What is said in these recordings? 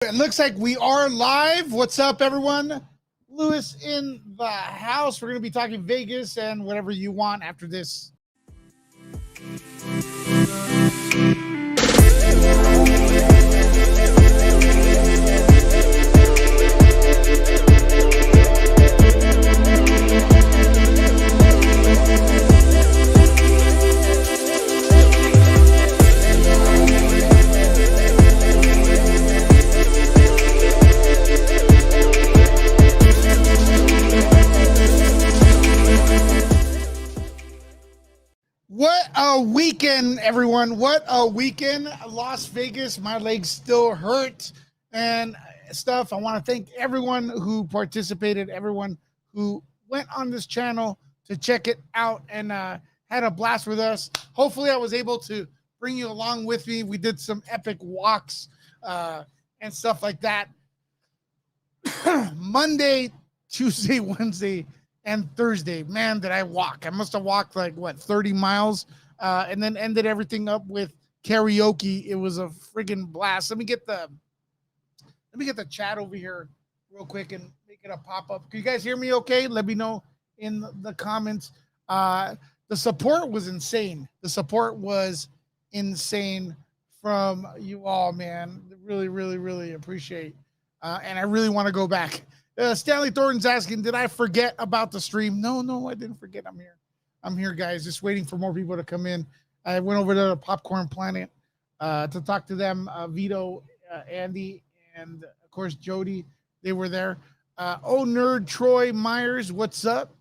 It looks like we are live. What's up, everyone? Lewis in the house. We're going to be talking Vegas and whatever you want after this. What a weekend, everyone. What a weekend. Las Vegas, my legs still hurt and stuff. I want to thank everyone who participated, everyone who went on this channel to check it out and had a blast with us. Hopefully I was able to bring you along with me. We did some epic walks and stuff like that. Monday, Tuesday, Wednesday, and Thursday. Man, did I walk. I must have walked like, 30 miles and then ended everything up with karaoke. It was a friggin' blast. Let me get the chat over here real quick and make it a pop-up. Can you guys hear me okay? Let me know in the comments. The support was insane. The support was insane from you all, man. Really, really, really appreciate. And I really want to go back. Stanley Thornton's asking, did I forget about the stream? No, I didn't forget. I'm here, guys. Just waiting for more people to come in. I went over to the Popcorn Planet to talk to them. Vito, Andy, and of course Jody. They were there. Nerd Troy Myers, what's up?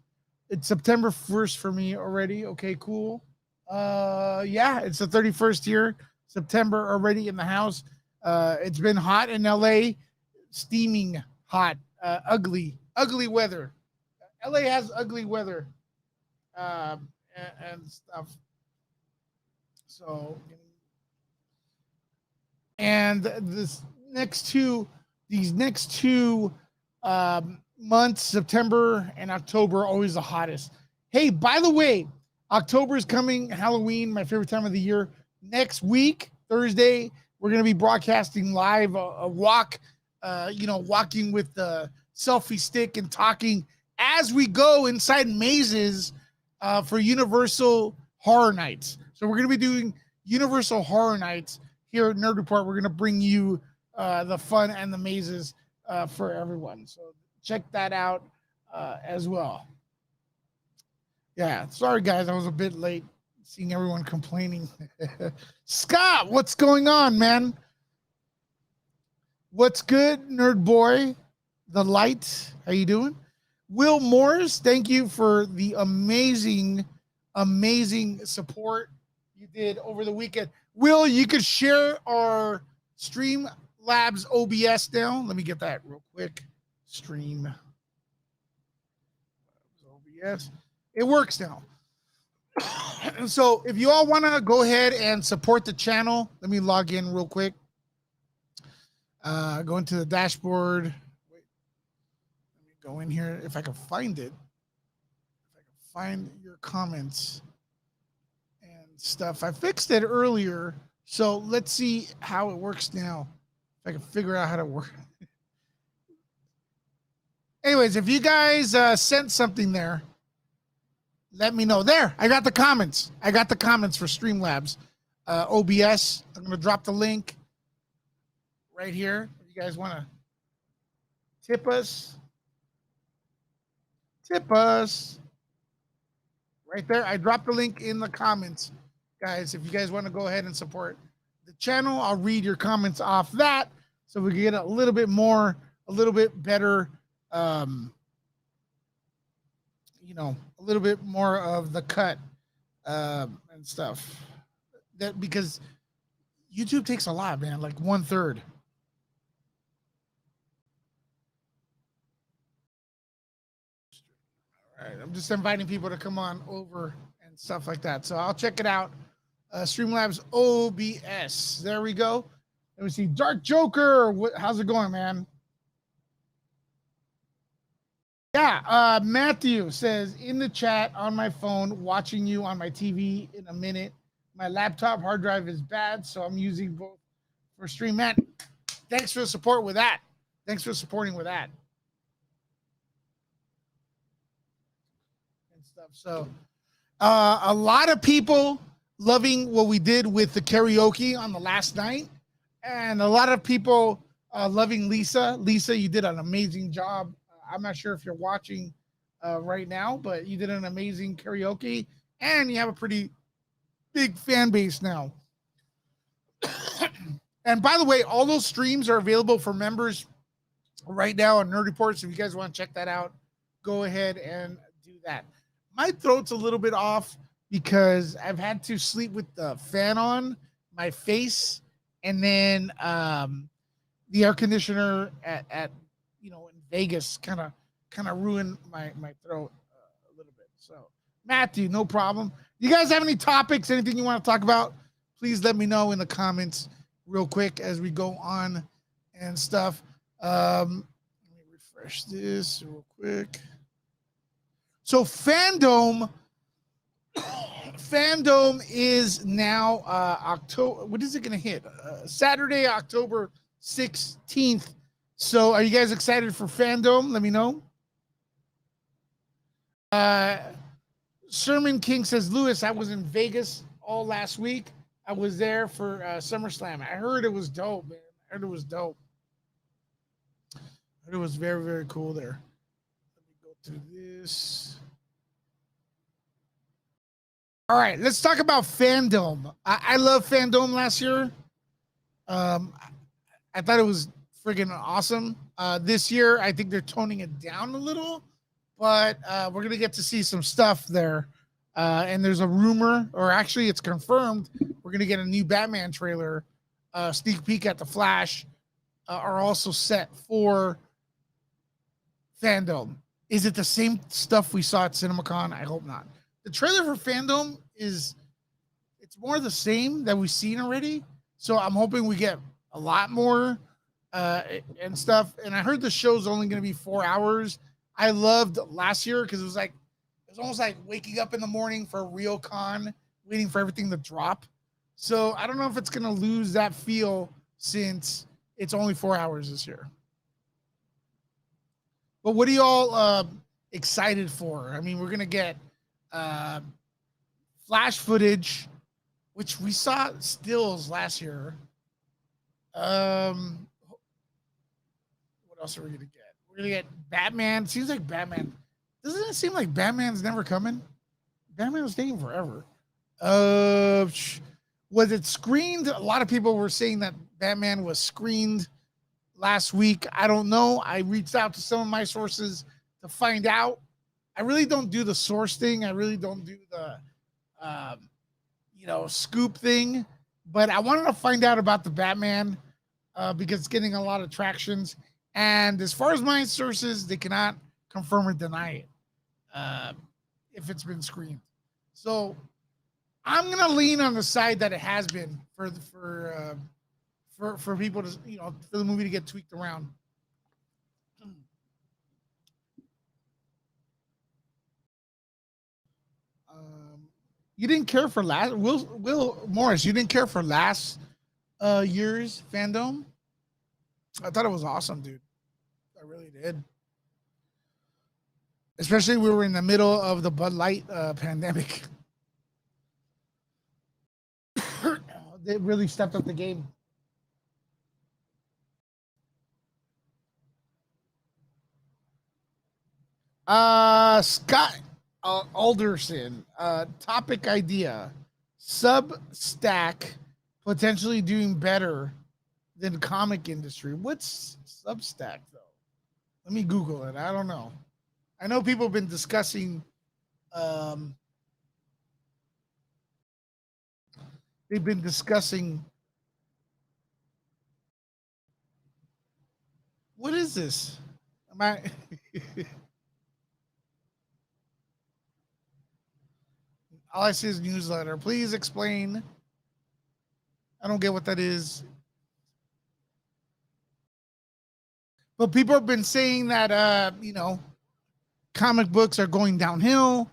It's September 1st for me already. Okay, cool. Yeah, it's the 31st here. September already in the house. It's been hot in LA, steaming hot. Ugly weather. LA has ugly weather and stuff. So, and these next two months, September and October, are always the hottest. Hey, by the way, October is coming. Halloween, my favorite time of the year. Next week, Thursday, we're going to be broadcasting live a walk. Walking with the selfie stick and talking as we go inside mazes for Universal Horror Nights. So we're going to be doing Universal Horror Nights here at Nerd Report. We're going to bring you the fun and the mazes for everyone. So check that out as well. Yeah, sorry guys, I was a bit late seeing everyone complaining. Scott, what's going on, man? What's good, nerd boy? The light, how you doing? Will Morris, thank you for the amazing support you did over the weekend. Will, you could share our Streamlabs OBS now. Let me get that real quick. Stream OBS. It works now. And so if you all want to go ahead and support the channel, let me log in real quick. Go into the dashboard. Wait, let me go in here if I can find it. If I can find your comments and stuff. I fixed it earlier, so let's see how it works now. If I can figure out how to work. Anyways, if you guys sent something there, let me know. There, I got the comments. I got the comments for Streamlabs OBS. I'm going to drop the link right here. If you guys want to tip us right there. I dropped the link in the comments, guys. If you guys want to go ahead and support the channel, I'll read your comments off that so we can get a little bit better, a little bit more of the cut and stuff. That because YouTube takes a lot, man, like 1/3. All right, I'm just inviting people to come on over and stuff like that. So I'll check it out. Streamlabs OBS. There we go. Let me see. Dark Joker. How's it going, man? Yeah, Matthew says in the chat on my phone, watching you on my TV in a minute. My laptop hard drive is bad, so I'm using both for stream. Matt, thanks for the support with that. Thanks for supporting with that and stuff. So, a lot of people loving what we did with the karaoke on the last night, and a lot of people loving Lisa. Lisa, you did an amazing job. I'm not sure if you're watching right now, but you did an amazing karaoke, and you have a pretty big fan base now. And by the way, all those streams are available for members right now on Nerd Reports. If you guys want to check that out, go ahead and do that. My throat's a little bit off because I've had to sleep with the fan on my face, and then the air conditioner at in Vegas kind of ruined my throat a little bit. So Matthew, no problem. You guys have any topics, anything you want to talk about? Please let me know in the comments real quick as we go on and stuff. Let me refresh this real quick. So Fandom is now October. What is it going to hit? Saturday, October 16th. So are you guys excited for Fandom? Let me know. Sherman King says, Lewis, I was in Vegas all last week. I was there for SummerSlam. I heard it was dope, man. I heard it was dope. I heard it was very, very cool there. Let me go through this. All right, let's talk about Fandom. I love Fandom last year. I thought it was friggin' awesome. This year, I think they're toning it down a little, but we're going to get to see some stuff there. And there's a rumor, or actually it's confirmed, we're going to get a new Batman trailer. Sneak peek at the Flash are also set for Fandom. Is it the same stuff we saw at CinemaCon? I hope not. The trailer for Fandom it's more the same that we've seen already. So I'm hoping we get a lot more and stuff. And I heard the show's only going to be 4 hours. I loved last year because it was almost like waking up in the morning for a real con, waiting for everything to drop. So I don't know if it's going to lose that feel since it's only 4 hours this year. But what are y'all excited for? I mean, we're going to get Flash footage, which we saw stills last year. What else are we going to get? We're going to get Batman. It seems like Batman. Doesn't it seem like Batman's never coming? Batman was taking forever. Was it screened? A lot of people were saying that Batman was screened last week. I don't know. I reached out to some of my sources to find out. I really don't do the source thing. I really don't do the, scoop thing. But I wanted to find out about the Batman because it's getting a lot of tractions. And as far as my sources, they cannot confirm or deny it if it's been screened. So I'm gonna lean on the side that it has been for people to for the movie to get tweaked around. You didn't care for last Will Morris. You didn't care for last year's Fandom. I thought it was awesome, dude. I really did. Especially we were in the middle of the Bud Light pandemic. They really stepped up the game. Scott Alderson, topic idea. Substack potentially doing better than comic industry. What's Substack though? Let me Google it. I don't know. I know people have been discussing they've been discussing what is this? Am I all I see is newsletter. Please explain. I don't get what that is. But people have been saying that comic books are going downhill.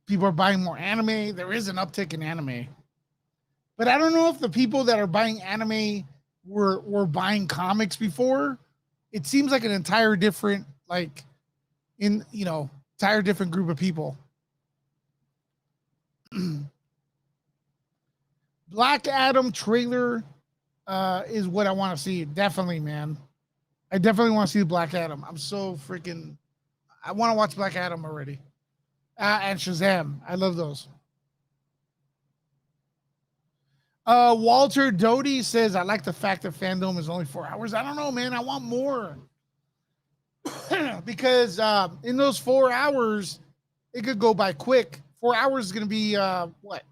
People are buying more anime. There is an uptick in anime. But I don't know if the people that are buying anime were buying comics before. It seems like an entire different like in entire different group of people. Black Adam trailer is what I want to see. Definitely, man. I definitely want to see Black Adam. I'm so freaking. I want to watch Black Adam already. And Shazam. I love those. Walter Doty says, I like the fact that Fandom is only 4 hours. I don't know, man. I want more. Because in those 4 hours, it could go by quick. 4 hours is going to be what?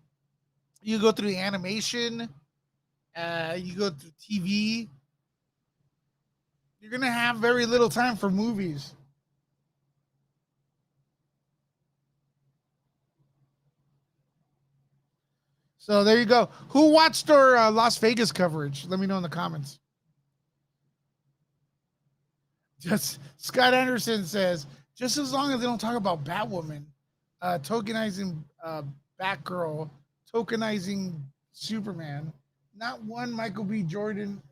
You go through the animation, you go through TV. You're going to have very little time for movies. So there you go. Who watched our Las Vegas coverage? Let me know in the comments. Just Scott Anderson says, just as long as they don't talk about Batwoman, tokenizing Batgirl, tokenizing Superman, not one Michael B. Jordan.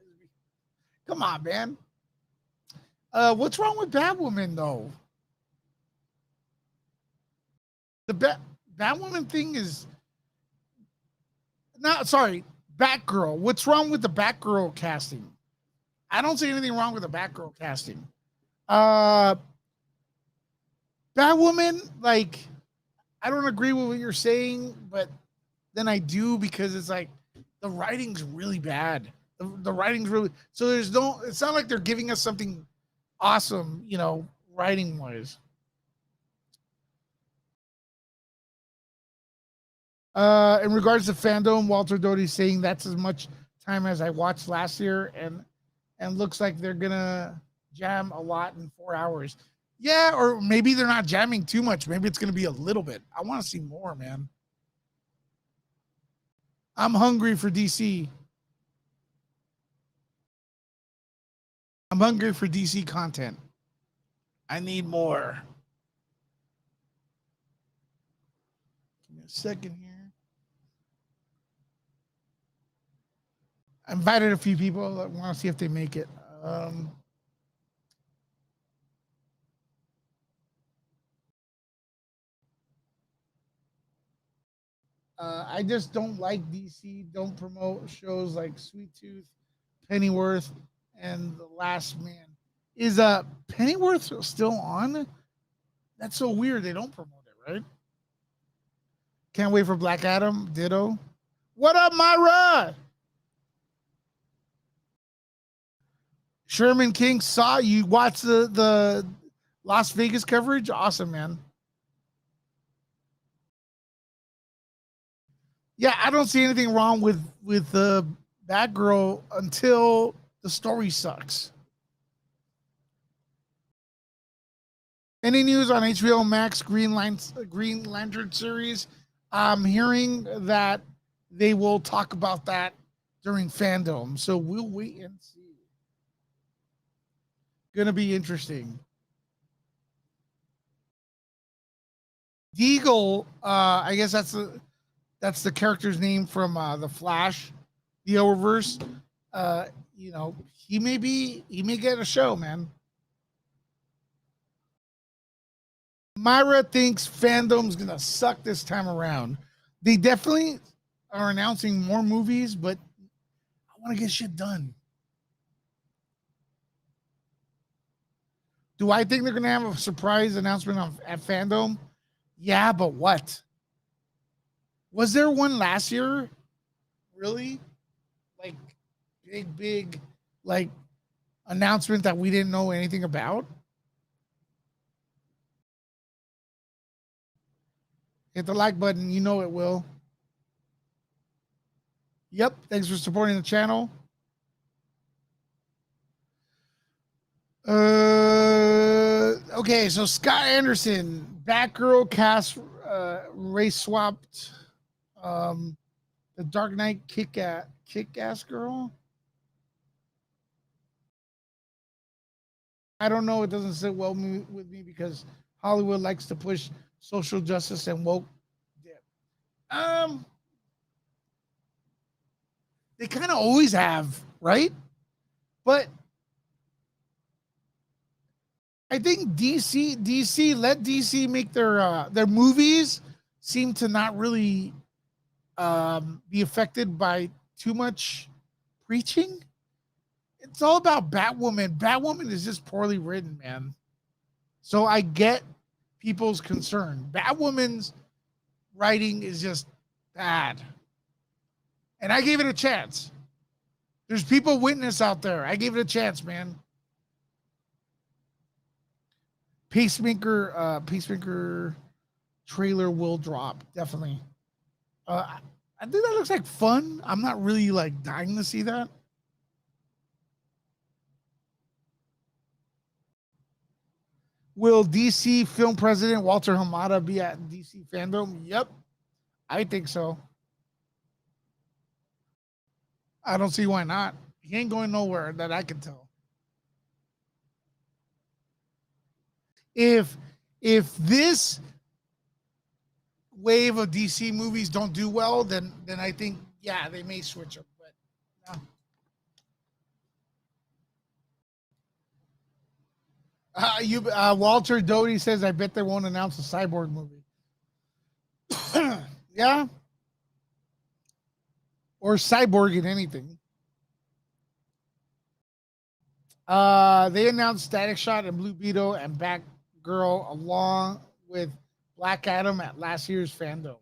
Come on, man. What's wrong with Batwoman though? The Batwoman thing is not sorry. Batgirl. What's wrong with the Batgirl casting? I don't see anything wrong with the Batgirl casting. Batwoman, like, I don't agree with what you're saying, but then I do because it's like the writing's really bad. The writing's really so there's no. It's not like they're giving us something awesome, writing wise. In regards to Fandom, Walter Doty saying that's as much time as I watched last year, and looks like they're gonna jam a lot in 4 hours. Yeah, or maybe they're not jamming too much. Maybe it's gonna be a little bit. I want to see more, man. I'm hungry for DC. I'm hungry for DC content. I need more. Give me a second here. I invited a few people. I want to see if they make it. I just don't like DC. Don't promote shows like Sweet Tooth, Pennyworth, and The Last Man. Is Pennyworth still on? That's so weird. They don't promote it, right? Can't wait for Black Adam. Ditto. What up, Myra? Sherman King saw you watch the Las Vegas coverage. Awesome, man. Yeah, I don't see anything wrong with the Batgirl until the story sucks. Any news on HBO Max Green Lantern series? I'm hearing that they will talk about that during Fandom, so we'll wait and see. Gonna be interesting. Deagle, I guess that's the character's name from the Flash, the Arrowverse. He may get a show, man. Myra thinks Fandom's gonna suck this time around. They definitely are announcing more movies, but I want to get shit done. Do I think they're gonna have a surprise announcement at Fandom? Yeah, but what? Was there one last year? Really? Like big like announcement that we didn't know anything about? Hit the like button, you know it will. Yep, thanks for supporting the channel. Okay, so Scott Anderson, Batgirl cast race swapped the Dark Knight kick-ass girl. I don't know. It doesn't sit well with me because Hollywood likes to push social justice and woke. They kind of always have, right? But I think let DC make their movies seem to not really be affected by too much preaching. It's all about Batwoman. Batwoman is just poorly written, man. So I get people's concern. Batwoman's writing is just bad. And I gave it a chance. There's people witness out there. I gave it a chance, man. Peacemaker trailer will drop, definitely. I think that looks like fun. I'm not really like dying to see that. Will DC film president Walter Hamada be at DC Fandom? Yep, I think so. I don't see why not. He ain't going nowhere that I can tell. If this wave of DC movies don't do well, then I think they may switch them. But no. Walter Doty says, I bet they won't announce a Cyborg movie. Yeah. Or Cyborg in anything. They announced Static Shock and Blue Beetle and Batgirl along with Black Adam at last year's Fandom.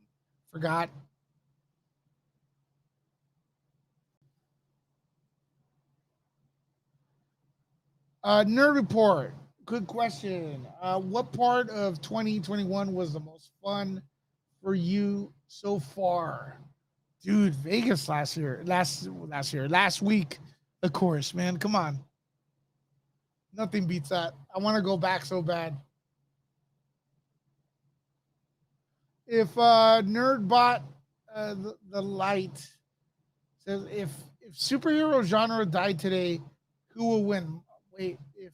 Forgot. Nerd Report. Good question. What part of 2021 was the most fun for you so far? Dude, Vegas last week, of course, man. Come on. Nothing beats that. I want to go back so bad. If Nerd bought the light says if superhero genre died today, who will win? Wait, if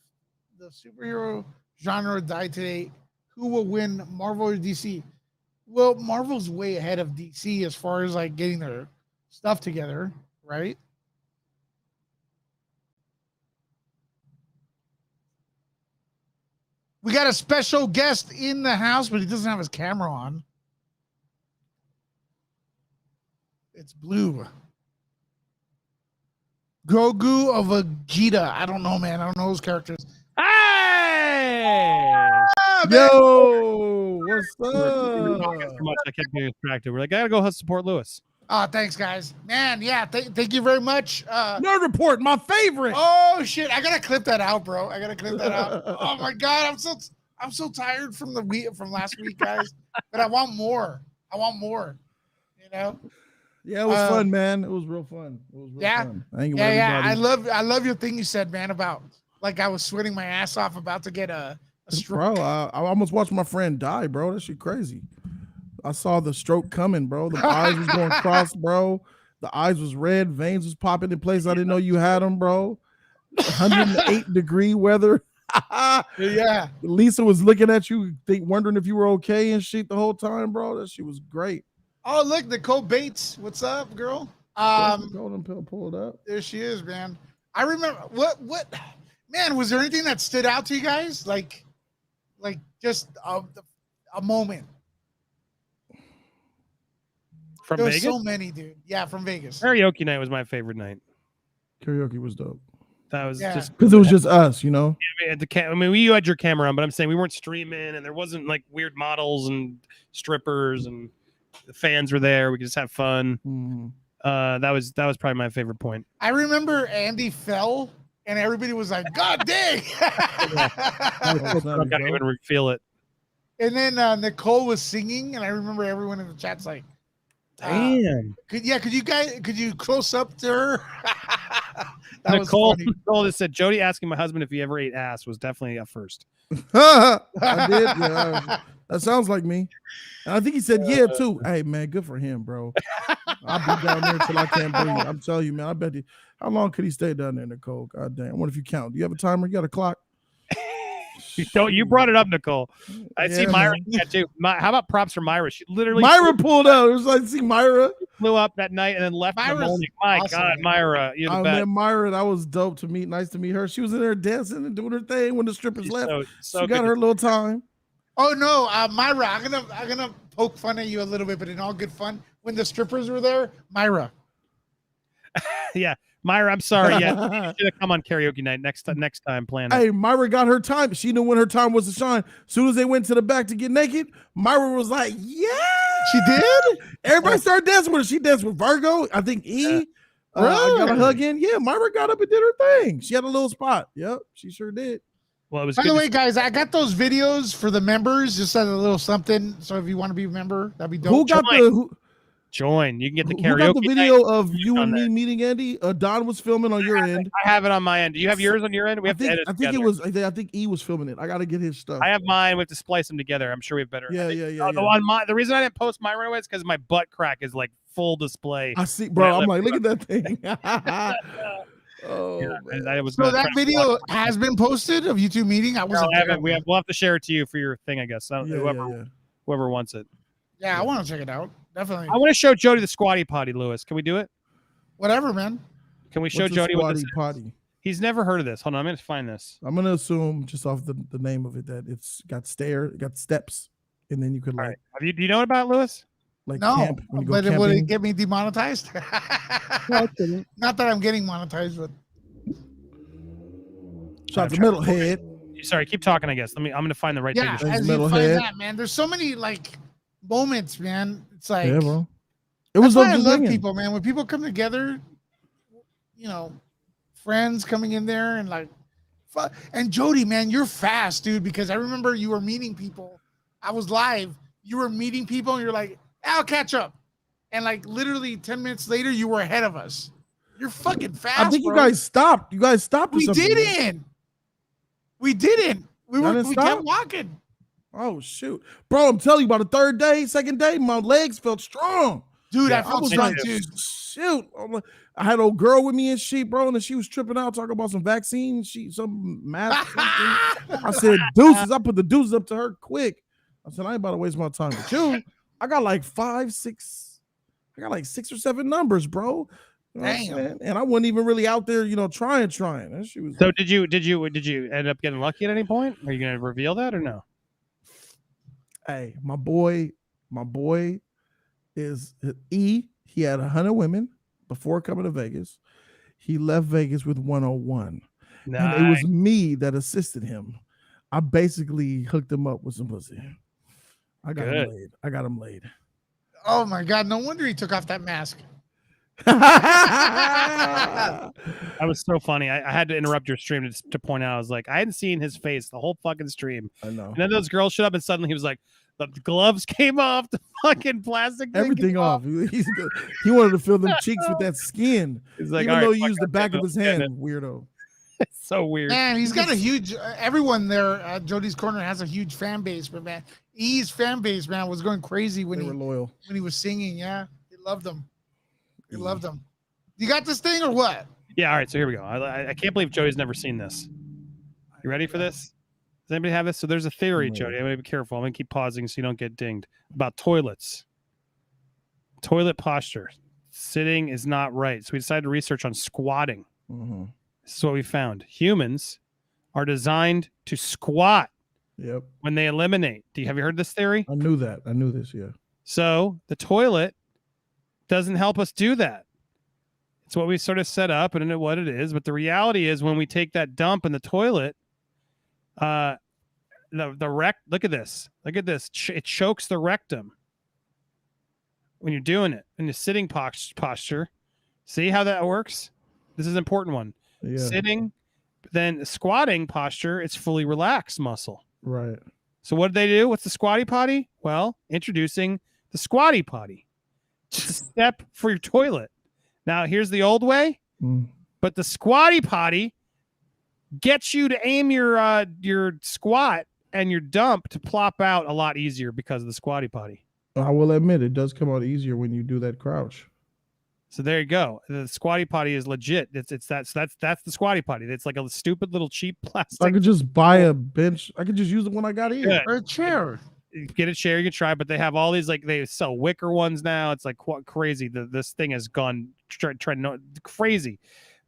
the superhero genre died today, who will win, Marvel or DC? Well, Marvel's way ahead of DC as far as like getting their stuff together, right? We got a special guest in the house, but he doesn't have his camera on. It's Blue. Grogu of Vegeta. I don't know, man. I don't know those characters. Hey! Yo, what's up? So much I kept getting distracted. We're like, I gotta go support Lewis. Oh, thanks, guys. Man, yeah, thank you very much. Nerd Report, my favorite. Oh shit, I gotta clip that out, bro. I gotta clip that out. Oh my god, I'm so tired from last week, guys. But I want more. You know. Yeah, it was fun, man. It was real fun. Fun. Yeah. I love your thing you said, man, about like I was sweating my ass off about to get a stroke. Bro, I almost watched my friend die, bro. That shit crazy. I saw the stroke coming, bro. The eyes was going cross, bro. The eyes was red, veins was popping in place. I didn't know you had them, bro. 108-degree weather. Yeah. Lisa was looking at you, wondering if you were okay and shit the whole time, bro. That shit was great. Oh, look, Nicole Bates. What's up, girl? Pull it up. There she is, man. I remember what man, was there anything that stood out to you guys? Like just a moment. From there Vegas? So many, dude. Yeah, from Vegas. Karaoke night was my favorite night. Karaoke was dope. That was just because it was just us, you know. I mean, you had your camera on, but I'm saying we weren't streaming, and there wasn't like weird models and strippers, and the fans were there. We could just have fun. Mm-hmm. That was probably my favorite point. I remember Andy fell, and everybody was like, "God dang!" I can't even feel it. And then Nicole was singing, and I remember everyone in the chat's like, "Damn!" Could you close up to her? Nicole just said, "Jody asking my husband if he ever ate ass was definitely a first." I did. Yeah, that sounds like me. And I think he said, "Yeah, too." Hey, man, good for him, bro. I'll be down there until I can't breathe. I'm telling you, man. I bet how long could he stay down there, Nicole? God damn. What if you count? Do you have a timer? You got a clock? You brought it up, Nicole. I see Yeah, Myra man. in that too. How about props for Myra? She literally Myra pulled out. It was like, see Myra. flew up that night and then left in the Myra's morning. My awesome, God, man. Myra, you're the I best. met Myra. That was dope to meet. Nice to meet her. She was in there dancing and doing her thing when the strippers She's left. so She got good her little time. Oh no, Myra, I'm gonna poke fun at you a little bit, but in all good fun. When the strippers were there, Myra. Yeah, Myra, I'm sorry. Yeah, you should have come on karaoke night next time. Plan it. Hey, Myra got her time. She knew when her time was to shine. As soon as they went to the back to get naked, Myra was like, "Yeah." She did. Everybody started dancing with her. She danced with Virgo. I think E. I got a Really? hug in. Yeah, Myra got up and did her thing. She had a little spot. Yep, she sure did. Well, it was By good the to way, guys, I got those videos for the members. Just as a little something. So if you want to be a member, that'd be dope. Who got Join. the join. You can get the who karaoke. got the video night. of you on and me there. meeting Andy? Don was filming on your end. I have it on my end. Do you have yours on your end? We I have to think edit I think it together. was. I think E was filming it. I got to get his stuff. I have mine. We have to splice them together. I'm sure we have better. Yeah, yeah, yeah. Although yeah. the reason I didn't post mine right away is because my butt crack is like full display. I see, bro. Yeah, I'm let like, me look at that thing. Oh, Yeah, man. I was So gonna that try to video watch it. has been posted of you two meeting. I No, wasn't. I there. haven't. We'll have to share it to you for your thing, I guess. So Yeah, whoever yeah, yeah. whoever wants it. Yeah, I want to check it out. Definitely. I want to show Jody the squatty potty, Lewis. Can we do it? Whatever, man. Can we show What's a Jody what squatty this is? potty? He's never heard of this. Hold on, I'm gonna find this. I'm gonna assume just off the name of it that it's got got steps, and then you could All like right. Do you know about it, Lewis? No, camp when you go but would camping. it get me demonetized? Not that I'm getting monetized, but Shot the metalhead. Sorry, keep talking. I guess. I'm gonna find the right yeah, thing. Thanks, as you find metalhead. that, man, there's so many like moments, man. It's like Yeah, bro. It that's was why I just love ringing. people, man. When people come together, you know, friends coming in there and like, and Jody, man, you're fast, dude. Because I remember you were meeting people. I was live. You were meeting people, and you're like, "I'll catch up," and like literally 10 minutes later, you were ahead of us. You're fucking fast. I think you bro. guys stopped. You guys stopped. Or We something. didn't. We didn't. Y'all didn't We stop? kept walking. Oh shoot, bro! I'm telling you, about the third day, second day, my legs felt strong. Dude, Yeah, I felt was strong like, too. shoot. I'm like, I had old girl with me and shit, bro, and then she was tripping out talking about some vaccine, some mask. Something. I said deuces. I put the deuces up to her quick. I said I ain't about to waste my time with you. I got like 5, 6. I got like 6 or 7 numbers, bro. You know what I'm Damn. saying? And I wasn't even really out there, trying. That shit was. So did you end up getting lucky at any point? Are you gonna reveal that or no? Hey, my boy is E. He had 100 women before coming to Vegas. He left Vegas with 101. And it was me that assisted him. I basically hooked him up with some pussy. I got him laid. Oh my god! No wonder he took off that mask. That was so funny. I had to interrupt your stream to point out. I was like, I hadn't seen his face the whole fucking stream. I know. And then those girls showed up, and suddenly he was like, the gloves came off, the fucking plastic thing Everything came off. He wanted to fill them cheeks with that skin. He's like, Even all though right, he fuck used it, the back of his hand, yeah, weirdo. It's so weird. Man, he's got a huge. Everyone there at Jody's Corner has a huge fan base, but man, E's fan base, man, was going crazy when They were loyal. he was singing. Yeah, they loved him. They loved him. You got this thing or what? Yeah, all right, so here we go. I can't believe Jody's never seen this. You ready for this? Does anybody have this? So there's a theory, No. Jody. I'm going to be careful. I'm going to keep pausing so you don't get dinged. About toilets. Toilet posture. Sitting is not right. So we decided to research on squatting. Mm-hmm. This is what we found. Humans are designed to squat Yep. when they eliminate. Have you heard this theory? I knew that. I knew this, yeah. So the toilet doesn't help us do that. It's what we sort of set up and what it is. But the reality is when we take that dump in the toilet, the look at this. Look at this. It chokes the rectum when you're doing it in the sitting posture. See how that works? This is an important one. Yeah. Sitting, then squatting posture, it's fully relaxed muscle. Right. So what did they do? What's the squatty potty? Well, introducing the squatty potty. It's a step for your toilet. Now, here's the old way, but the squatty potty gets you to aim your squat and your dump to plop out a lot easier because of the squatty potty. I will admit it does come out easier when you do that crouch. So there you go. The squatty potty is legit. It's that's the squatty potty. It's like a stupid little cheap I plastic. could just buy a bench. I could just use the one I got here. Yeah. Or a chair. Get a chair, you can try, but they have all these like they sell wicker ones now. It's like crazy. This thing has gone crazy.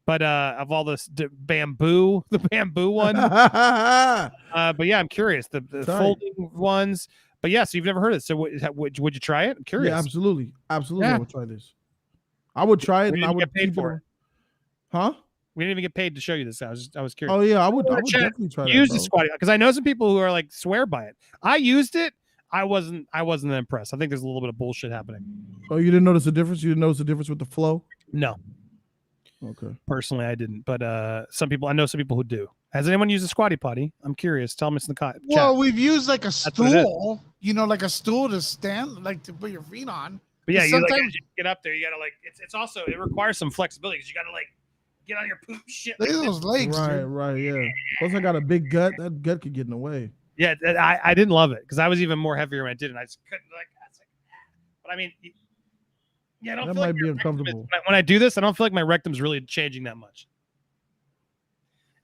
But of all this bamboo, the bamboo one. But yeah, I'm curious. The folding ones. But yeah, so you've never heard of it. So would you try it? I'm curious. Yeah, absolutely. Absolutely. Yeah. I would try this. I would try it We and I didn't would get paid keep for it. Huh? We didn't even get paid to show you this. I was curious. Oh yeah, I would Chat, definitely try that. Use the bro. squatty because I know some people who are like swear by it. I used it. I wasn't that impressed. I think there's a little bit of bullshit happening. Oh, you didn't notice the difference? You didn't notice the difference with the flow? No, Okay. personally I didn't, but I know some people who do. Has anyone used a squatty potty? I'm curious. Tell me in the chat. Well, we've used like a what it is. stool, like a stool to stand, like to put your feet on. But yeah, you like, sometimes- as you get up there, you gotta like it's also it requires some flexibility because you gotta like get on your poop shit. Look Like at this. those legs, Right, dude. right, yeah. Plus I got a big gut. That gut could get in the way. Yeah, I didn't love it because I was even more heavier when I did it. I just couldn't like. But I mean, yeah, I don't That feel like might be your rectum is- uncomfortable. when I do this. I don't feel like my rectum's really changing that much.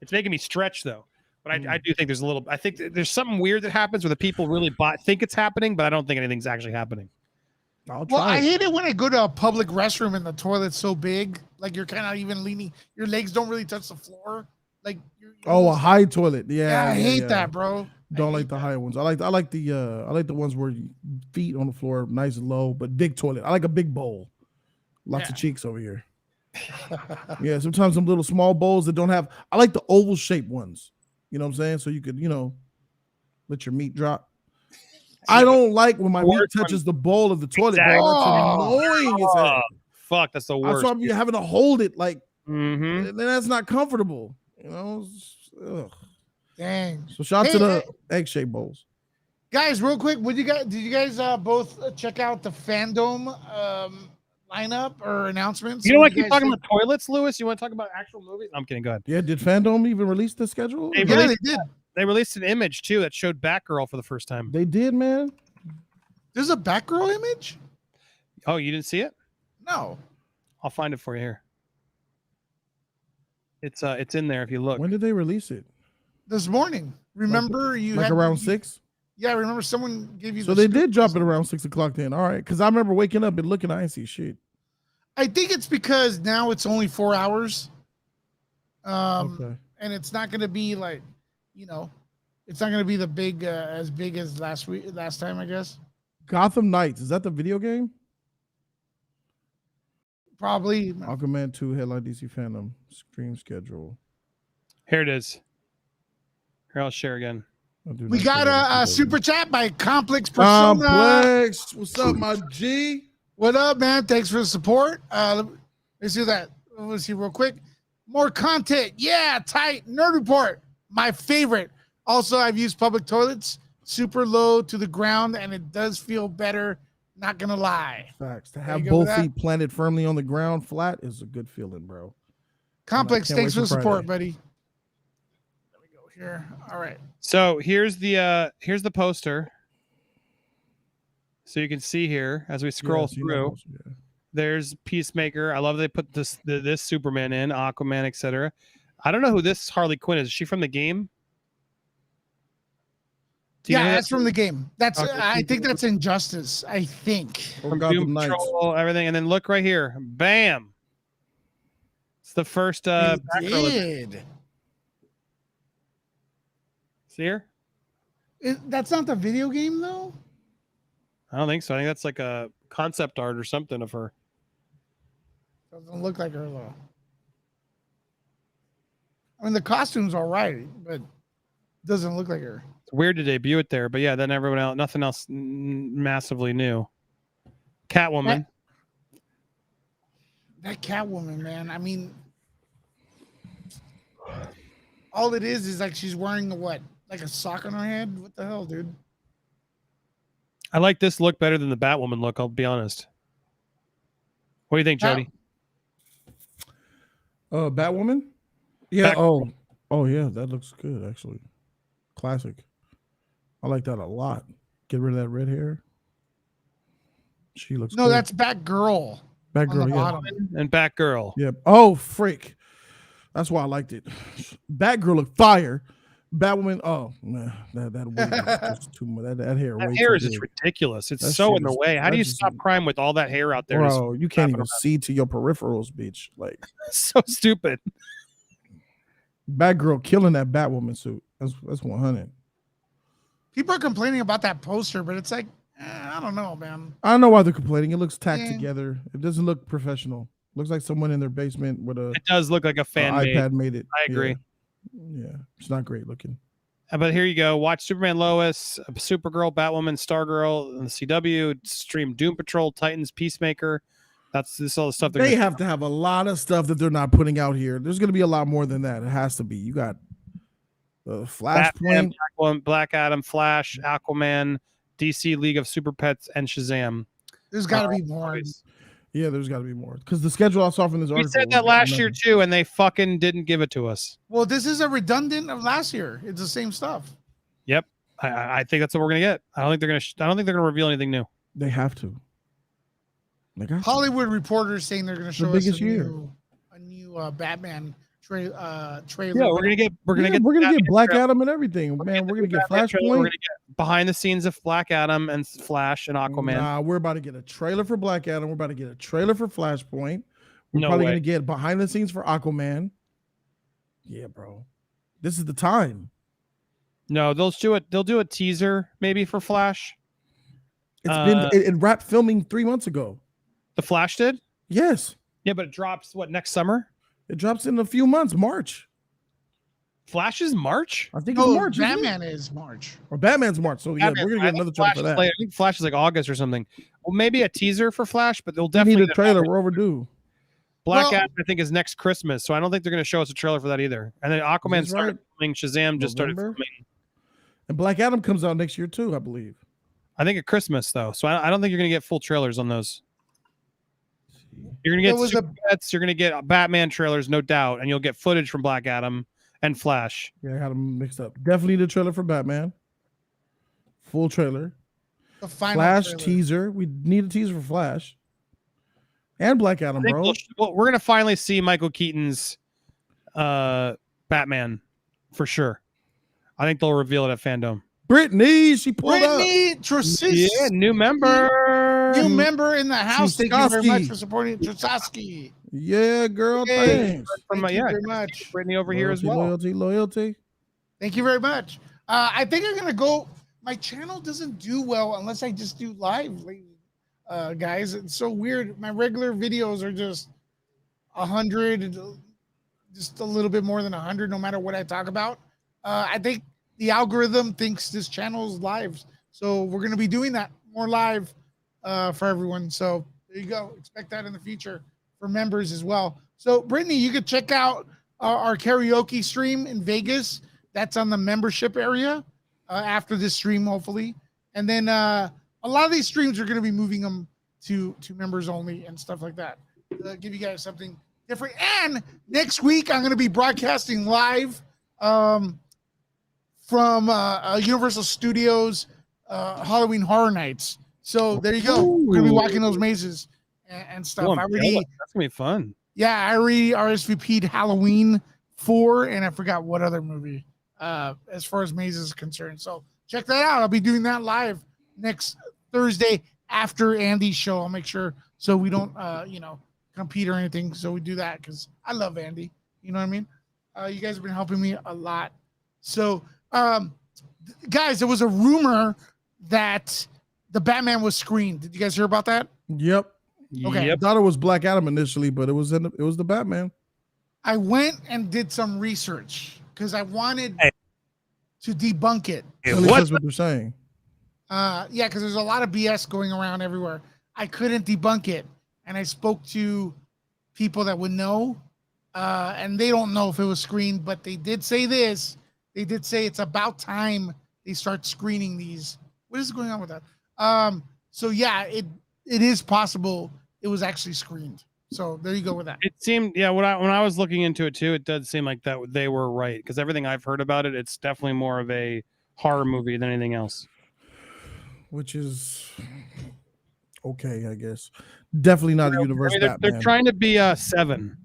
It's making me stretch though. But I do think there's a little. I think there's something weird that happens where the people really think it's happening, but I don't think anything's actually happening. I'll Well, try I it. hate it when I go to a public restroom and the toilet's so big, like you're kind of even leaning, your legs don't really touch the floor. Like, Oh, a high toilet. Yeah. yeah, I hate yeah. that, bro. Don't I like hate the that. high ones. I like the ones where you feet on the floor, nice and low, but big toilet. I like a big bowl. Lots of Yeah. cheeks over here. Yeah, sometimes some little small bowls that don't have. I like the oval shaped ones. You know what I'm saying? So you could, let your meat drop. I don't like when my meat Worst one. touches the bowl of the toilet, Exactly. bro. That's Oh. annoying as hell. Fuck, that's the I worst. saw you having to hold it like, Mm-hmm. and then that's not comfortable. Ugh. Dang. So shout out to Hey, the egg-shaped bowls. Guys, real quick, did you guys both check out the fandom lineup or announcements? You know What what? do Keep guys talking think? about toilets, Lewis. You want to talk about actual movies? I'm kidding. Go ahead. Yeah, did Fandom even release the schedule? They Yeah, released- they did. They released an image too that showed Batgirl for the first time. They did, man. There's a Batgirl image? Oh, you didn't see it? No. I'll find it for you here. It's in there if you look. When did they release it? This morning. Remember you Like had around 6? Yeah, remember someone gave you So the they did script? drop it around 6 o'clock then. All right. Because I remember waking up and looking, I didn't see shit. I think it's because now it's only 4 hours. Okay. And it's not going to be like, it's not going to be the big as big as last time, I guess. Gotham Knights. Is that the video game? Probably. Aquaman 2 headline DC fandom stream schedule. Here it is. Here, I'll share again. We got a super chat by Complex Persona. Complex. What's up, my G? What up, man? Thanks for the support. Let's do that. Let's see real quick. More content. Yeah, tight. Nerd Report. My favorite. Also, I've used public toilets. Super low to the ground, and it does feel better. Not gonna lie. Facts. To you have go with both that? feet planted firmly on the ground flat is a good feeling, bro. Complex, can't thanks for wait the for support, Friday. buddy. There we go here. All right. So here's the poster. So you can see here as we scroll Yeah, see that through. also, yeah. There's Peacemaker. I love they put this Superman in, Aquaman, etc. I don't know who this Harley Quinn is. Is she from the game? Do you Yeah, know that's from the game. That's Okay. I think that's Injustice. I think. Or from Gotham Doom Knights. Patrol, everything, and then look right here, bam! It's the first He Batgirl event. did. See here? That's not the video game though. I don't think so. I think that's like a concept art or something of her. Doesn't look like her though. I mean, the costume's all right, but doesn't look like her. It's weird to debut it there, but yeah, then everyone else, nothing else massively new. Catwoman. That Catwoman, man. I mean, all it is like she's wearing like a sock on her head. What the hell, dude? I like this look better than the Batwoman look. I'll be honest. What do you think, Jody? Batwoman? Yeah. Batgirl. Oh yeah, that looks good actually. Classic. I like that a lot. Get rid of that red hair. She looks No, good. that's Batgirl. Batgirl, yeah. bottom. and Batgirl. Yeah. Oh, freak. That's why I liked it. Batgirl looked fire. Batwoman, oh man, that wig is just too much. That hair, That way hair too is just big. ridiculous. It's That so shit in the is- way. How that do you just stop is- crime with all that hair out there? Bro, you can't flapping even see to your peripherals, bitch. Like So stupid. Batgirl killing that Batwoman suit. That's 100. People are complaining about that poster, but it's like, I don't know, man. I don't know why they're complaining. It looks tacked Yeah. together. It doesn't look professional. Looks like someone in their basement with a It does look like a fan made. iPad made it. I agree. Yeah, it's not great looking. But here you go. Watch Superman, Lois, Supergirl, Batwoman, Stargirl, and the CW. Stream Doom Patrol, Titans, Peacemaker. This is all the stuff They have to have a lot of stuff that they're not putting out here. There's going to be a lot more than that. It has to be. You got Batman, Flashpoint. Black Adam, Flash, Aquaman, DC League of Super Pets, and Shazam. There's got to be more. Yeah, there's got to be more because the schedule I saw from this We article. said that last year too, and they fucking didn't give it to us. Well, this is a redundant of last year. It's the same stuff. Yep, I think that's what we're gonna get. I don't think they're gonna. I don't think they're gonna reveal anything new. They have to. They got to. Hollywood Reporters saying they're going to show us biggest year. a new Batman trailer. Yeah, we're gonna get. We're gonna We're get Black trailer. Adam and everything, man. We're gonna get Batman trailer. We're Flashpoint. gonna get behind the scenes of Black Adam and Flash and Aquaman. Nah, we're about to get a trailer for Black Adam. We're about to get a trailer for Flashpoint. We're No probably way. gonna get behind the scenes for Aquaman. Yeah, bro. This is the time. No, they'll do it. They'll do a teaser maybe for Flash. It's been it wrapped filming 3 months ago. The Flash did. Yes. Yeah, but it drops what next summer? It drops in a few months, March. Flash is March. I think No, it's March. isn't it? Batman is March. Or Batman's March. So yeah, Batman- we're gonna I get think another trailer Flash for is that. late. I think Flash is like August or something. Well, maybe a teaser for Flash, but they'll We definitely need a trailer. We're overdue. Black Well- Adam, I think, is next Christmas, so I don't think they're going to show us a trailer for that either. And then Aquaman Is started filming. Shazam just started November? filming. And Black Adam comes out next year too, I believe. I think at Christmas though, so I don't think you're going to get full trailers on those. You're going to There get was Super Pets, you're going to get Batman trailers, no doubt, and you'll get footage from Black Adam and Flash. Yeah, I had them mixed up. Definitely the trailer for Batman. Full trailer. The final Flash trailer. teaser. We need a teaser for Flash. And Black Adam, I think bro. we're going to finally see Michael Keaton's Batman for sure. I think they'll reveal it at Fandom. Brittany, she pulled up. Brittany Trusisky. Yeah, new member. New member in the house. Thank you very Trusaski. much for supporting Trusaski. Yeah, girl. Hey. Thanks. From, Thank you yeah, very much. Brittany over here as Loyalty, well. Loyalty. Thank you very much. I think I'm gonna go. My channel doesn't do well unless I just do live lately, guys. It's so weird. My regular videos are just 100, just a little bit more than 100, no matter what I talk about. I think the algorithm thinks this channel is live, so we're gonna be doing that more live for everyone. So there you go. Expect that in the future for members as well. So Brittany, you could check out our karaoke stream in Vegas. That's on the membership area after this stream, hopefully. And then a lot of these streams are going to be moving them to members only and stuff like that. Give you guys something different. And next week, I'm going to be broadcasting live from Universal Studios Halloween Horror Nights. So there you go. We're going to be walking those mazes and stuff. Oh, I I'm already, jealous. That's gonna be fun. yeah, I already RSVP'd Halloween 4, and I forgot what other movie as far as mazes is concerned. So check that out. I'll be doing that live next Thursday after Andy's show. I'll make sure so we don't compete or anything. So we do that because I love Andy. You know what I mean? You guys have been helping me a lot. So guys, there was a rumor that the Batman was screened. Did you guys hear about that? Yep. Okay. I Yep. thought it was Black Adam initially, but it was the Batman. I went and did some research because I wanted Hey. to debunk it. At least What? that's what they're saying. Yeah, because there's a lot of BS going around everywhere. I couldn't debunk it, and I spoke to people that would know, and they don't know if it was screened, but they did say this. They did say it's about time they start screening these. What is going on with that? So yeah, it is possible it was actually screened. So there you go with that. It seemed, yeah. When I was looking into it too, it does seem like that they were right because everything I've heard about it, it's definitely more of a horror movie than anything else. Which is Okay, I guess. Definitely not a universe I mean, they're Batman. trying to be 7.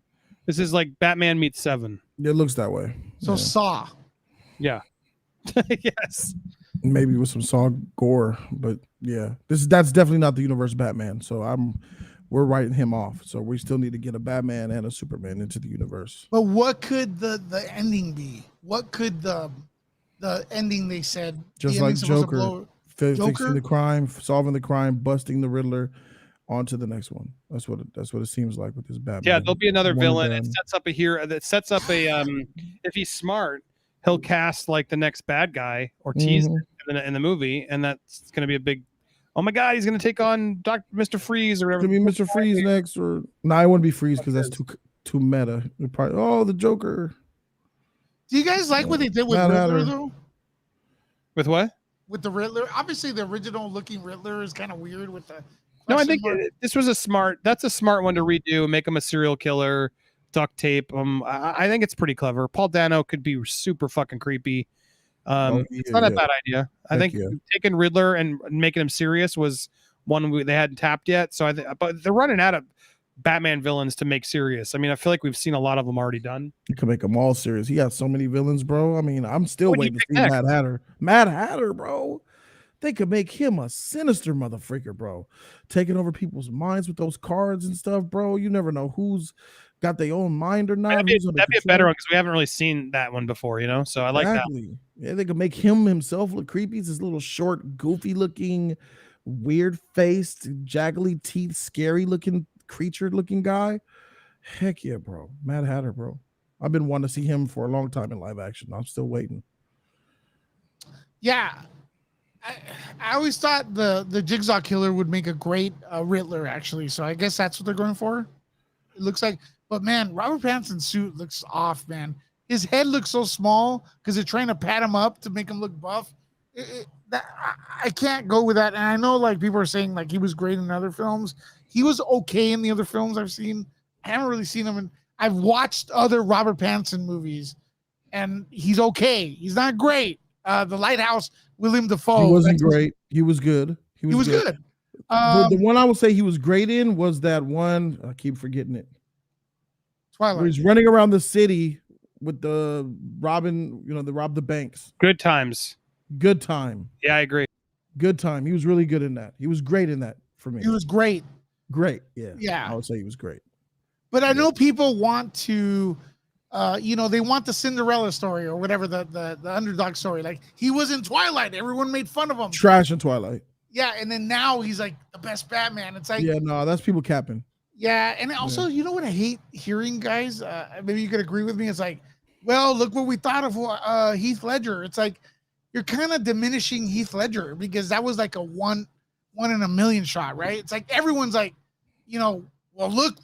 This is like Batman meets 7. It looks that way. So Yeah. Saw. Yeah. Yes. Maybe with some Saw gore, but yeah, that's definitely not the universe Batman. So we're writing him off. So we still need to get a Batman and a Superman into the universe. But what could the ending be? What could the ending they said? Just the like ending's supposed to Joker, blow- fixing Joker? the crime, solving the crime, busting the Riddler, on to the next one. That's what it seems like with this Batman. Yeah, there'll be another One villain. and It done. sets up a hero that sets up a if he's smart, he'll cast like the next bad guy or tease Mhm. it in the movie, and that's going to be a big. Oh my God, he's going to take on Mr. Freeze or whatever. Could be Mr. Freeze next, or no, I wouldn't be Freeze because that's too meta. It'd probably, the Joker. Do you guys like what they did with Mad Riddler Hatter. though? With what? With the Riddler, obviously the original looking Riddler is kind of weird with the. No, I question think mark. this was that's a smart one to redo, make him a serial killer, duct tape. I think it's pretty clever. Paul Dano could be super fucking creepy. It's not a bad idea. I think taking Riddler and making him serious was one they hadn't tapped yet. So but they're running out of Batman villains to make serious. I mean, I feel like we've seen a lot of them already done. You can make them all serious. He has so many villains, bro. I mean, I'm still What do you waiting to pick see next? Mad Hatter. Mad Hatter, bro. They could make him a sinister motherfucker, bro. Taking over people's minds with those cards and stuff, bro. You never know who's got their own mind or not. That'd be who's under a better control. one because we haven't really seen that one before, you know. So I like that. Exactly. Yeah, they could make him himself look creepy. He's this little short, goofy looking, weird faced, jaggly teeth, scary looking creature looking guy. Heck yeah, bro. Mad Hatter, bro. I've been wanting to see him for a long time in live action. I'm still waiting. Yeah, I always thought the Jigsaw Killer would make a great Riddler, actually. So I guess that's what they're going for. It looks like, but man, Robert Pattinson's suit looks off, man. His head looks so small because they're trying to pat him up to make him look buff. I can't go with that. And I know like people are saying like he was great in other films. He was okay in the other films I've seen. I haven't really seen him I've watched other Robert Pattinson movies, and he's okay. He's not great. The Lighthouse, William Dafoe. He wasn't great. He was good. He was good. The one I would say he was great in was that one. I keep forgetting it. Where Twilight. he's running around the city with the robbing, they rob the banks. Good times. Good time. Yeah, I agree. Good time. He was really good in that. He was great in that for me. He was great. Great. Yeah. Yeah. I would say he was great. But I know people want to, they want the Cinderella story or whatever the underdog story. Like he was in Twilight, everyone made fun of him. Trash in Twilight. Yeah, and then now he's like the best Batman. It's like Yeah, no, that's people capping. yeah, and also you know what I hate hearing, guys. Maybe you could agree with me. It's like, well, look what we thought of Heath Ledger. It's like you're kind of diminishing Heath Ledger because that was like a one in a million shot, right? It's like everyone's like, well, look.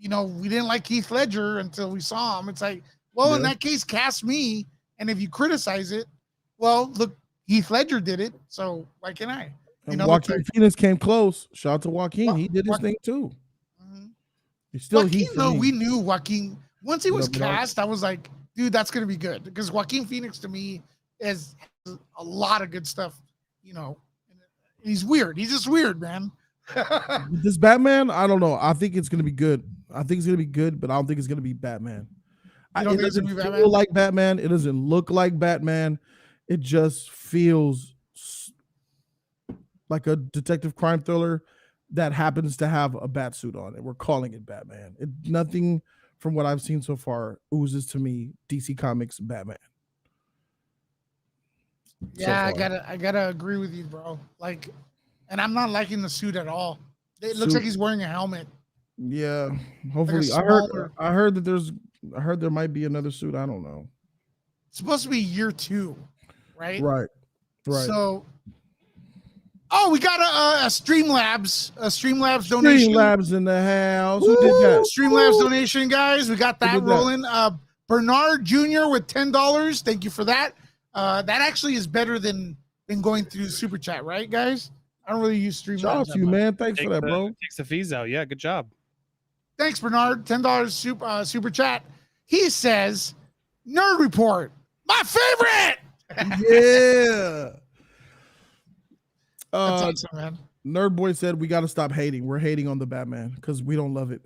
We didn't like Heath Ledger until we saw him. It's like, well, in that case, cast me. And if you criticize it, well, look, Heath Ledger did it. So why can't I? And Joaquin Phoenix came close. Shout out to Joaquin. He did his thing too. Mm-hmm. He's still Joaquin, Heath. No, we knew Joaquin. Once he was but cast, I was like, dude, that's going to be good. Because Joaquin Phoenix to me has a lot of good stuff. He's weird. He's just weird, man. This Batman, I don't know. I think it's gonna be good. I think it's gonna be good, but I don't think it's gonna be Batman. It doesn't feel like Batman. It doesn't look like Batman. It just feels like a detective crime thriller that happens to have a bat suit on, and we're calling it Batman. Nothing from what I've seen so far oozes to me DC Comics Batman. Yeah, I gotta agree with you, bro. Like. And I'm not liking the suit at all. It looks like he's wearing a helmet. Yeah, hopefully. Like I heard that there might be another suit. I don't know. It's supposed to be year 2, right? Right. So, we got a Streamlabs donation. Streamlabs in the house. Who did that? Streamlabs donation, guys. We got that rolling. Bernard Jr. with $10. Thank you for that. That actually is better than going through Super Chat, right, guys? I don't really use Streamlabs. Shout out to you, man. Thanks for that, bro. Takes the fees out. Yeah, good job. Thanks, Bernard. $10 super chat. He says, Nerd Report, my favorite. Yeah. That's awesome, man. Nerd Boy said we got to stop hating. We're hating on the Batman because we don't love it.